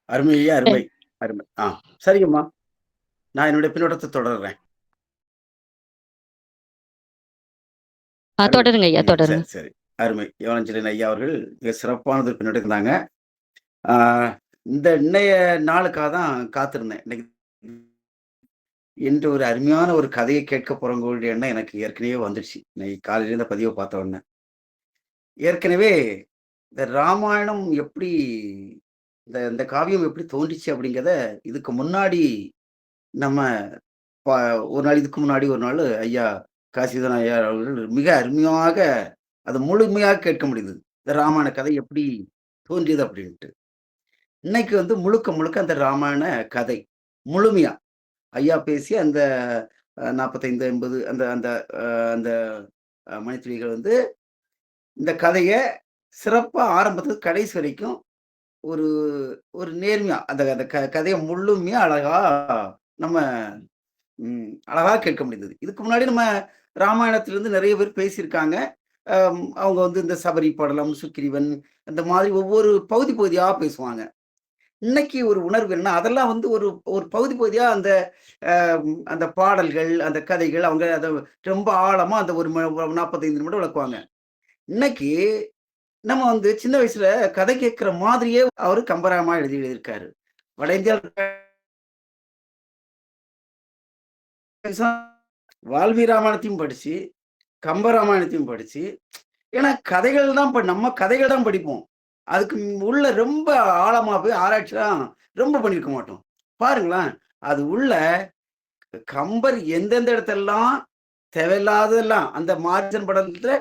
அருமையா அருமை அருமை. சரிங்கம்மா, நான் என்னுடைய பின்னோட்டத்தை தொடர்றேன். தொடருங்க ஐயா, தொடருங்க. சரி, அருமை. யோனஞ்சலின் ஐயா அவர்கள் மிக சிறப்பானது பின்னோட்டி இருந்தாங்க. ஆஹ் இந்த இன்னைய நாளுக்காக தான் காத்திருந்தேன். இன்னைக்கு என்று ஒரு அருமையான ஒரு கதையை கேட்க போறவங்களுடைய எண்ணம் எனக்கு ஏற்கனவே வந்துடுச்சு. இன்னைக்கு காலையில இந்த பதிவை பார்த்த உடனே ஏற்கனவே இந்த ராமாயணம் எப்படி இந்த காவியம் எப்படி தோன்றிச்சு அப்படிங்கிறத இதுக்கு முன்னாடி நம்ம ஒரு நாள் இதுக்கு முன்னாடி ஒரு நாள் ஐயா காசிதன் ஐயா அவர்கள் மிக அருமையாக அதை முழுமையாக கேட்க முடியுது. இந்த ராமாயண கதை எப்படி தோன்றியது அப்படின்ட்டு. இன்னைக்கு முழுக்க முழுக்க அந்த ராமாயண கதை முழுமையா ஐயா பேசி அந்த 45-50 அந்த அந்த அந்த மணித்துளிகள் இந்த கதையை சிறப்பா ஆரம்பத்துக்கு கடைசி வரைக்கும் ஒரு ஒரு நேர்மையா அந்த அந்த கதையை முழுமையா அழகா நம்ம அழகா கேட்க முடிந்தது. இதுக்கு முன்னாடி நம்ம ராமாயணத்திலிருந்து நிறைய பேர் பேசியிருக்காங்க. அவங்க இந்த சபரி படலம், சுக்கிரீவன், இந்த மாதிரி ஒவ்வொரு பகுதியா பேசுவாங்க. இன்னைக்கு ஒரு உணர்வு என்ன, அதெல்லாம் ஒரு ஒரு பகுதியா அந்த அந்த பாடல்கள், அந்த கதைகள் அவங்க அதை ரொம்ப ஆழமா அந்த ஒரு 45 நிமிடம் விளக்குவாங்க. இன்னைக்கு நம்ம சின்ன வயசுல கதை கேட்கிற மாதிரியே அவரு கம்பராமா எழுதியிருக்காரு. வட இந்தியாவில் வால்மீகி ராமாயணத்தையும் படிச்சு, கம்பராமாயணத்தையும் படிச்சு, ஏன்னா கதைகள் தான் நம்ம கதைகள் தான் படிப்போம். அதுக்கு உள்ள ரொம்ப ஆழமா போய் ஆராய்ச்சிலாம் ரொம்ப பண்ணிருக்க மாட்டோம். பாருங்களேன், அது உள்ள கம்பர் எந்தெந்த இடத்தெல்லாம் தேவையில்லாதெல்லாம் அந்த மார்ஜன் படத்துல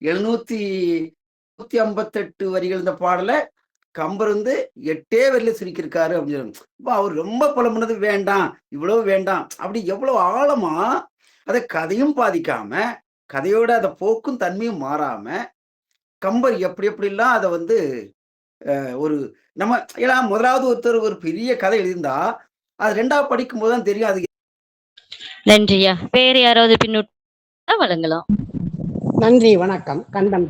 758 வரிகள் இந்த பாடலை கம்பர் 8 வரியில சுருக்கியிருக்காரு அப்படின்னு. அவர் ரொம்ப புலம்புனது வேண்டாம், இவ்வளவு வேண்டாம், அப்படி எவ்வளவு ஆழமா அதை கதையும் பாதிக்காம, கதையோட அதை போக்கும் தன்மையும் மாறாம கம்பர் எப்படிலாம் அதை ஒரு நம்ம ஏன்னா முதலாவது ஒருத்தர் ஒரு பெரிய கதை எழுதியிருந்தா அது 2வது படிக்கும் போதுதான் தெரியும். அது நன்றியா. வேற யாராவது பின்னூட்டம் வழங்கலாம். நன்றி, வணக்கம். கண்டம்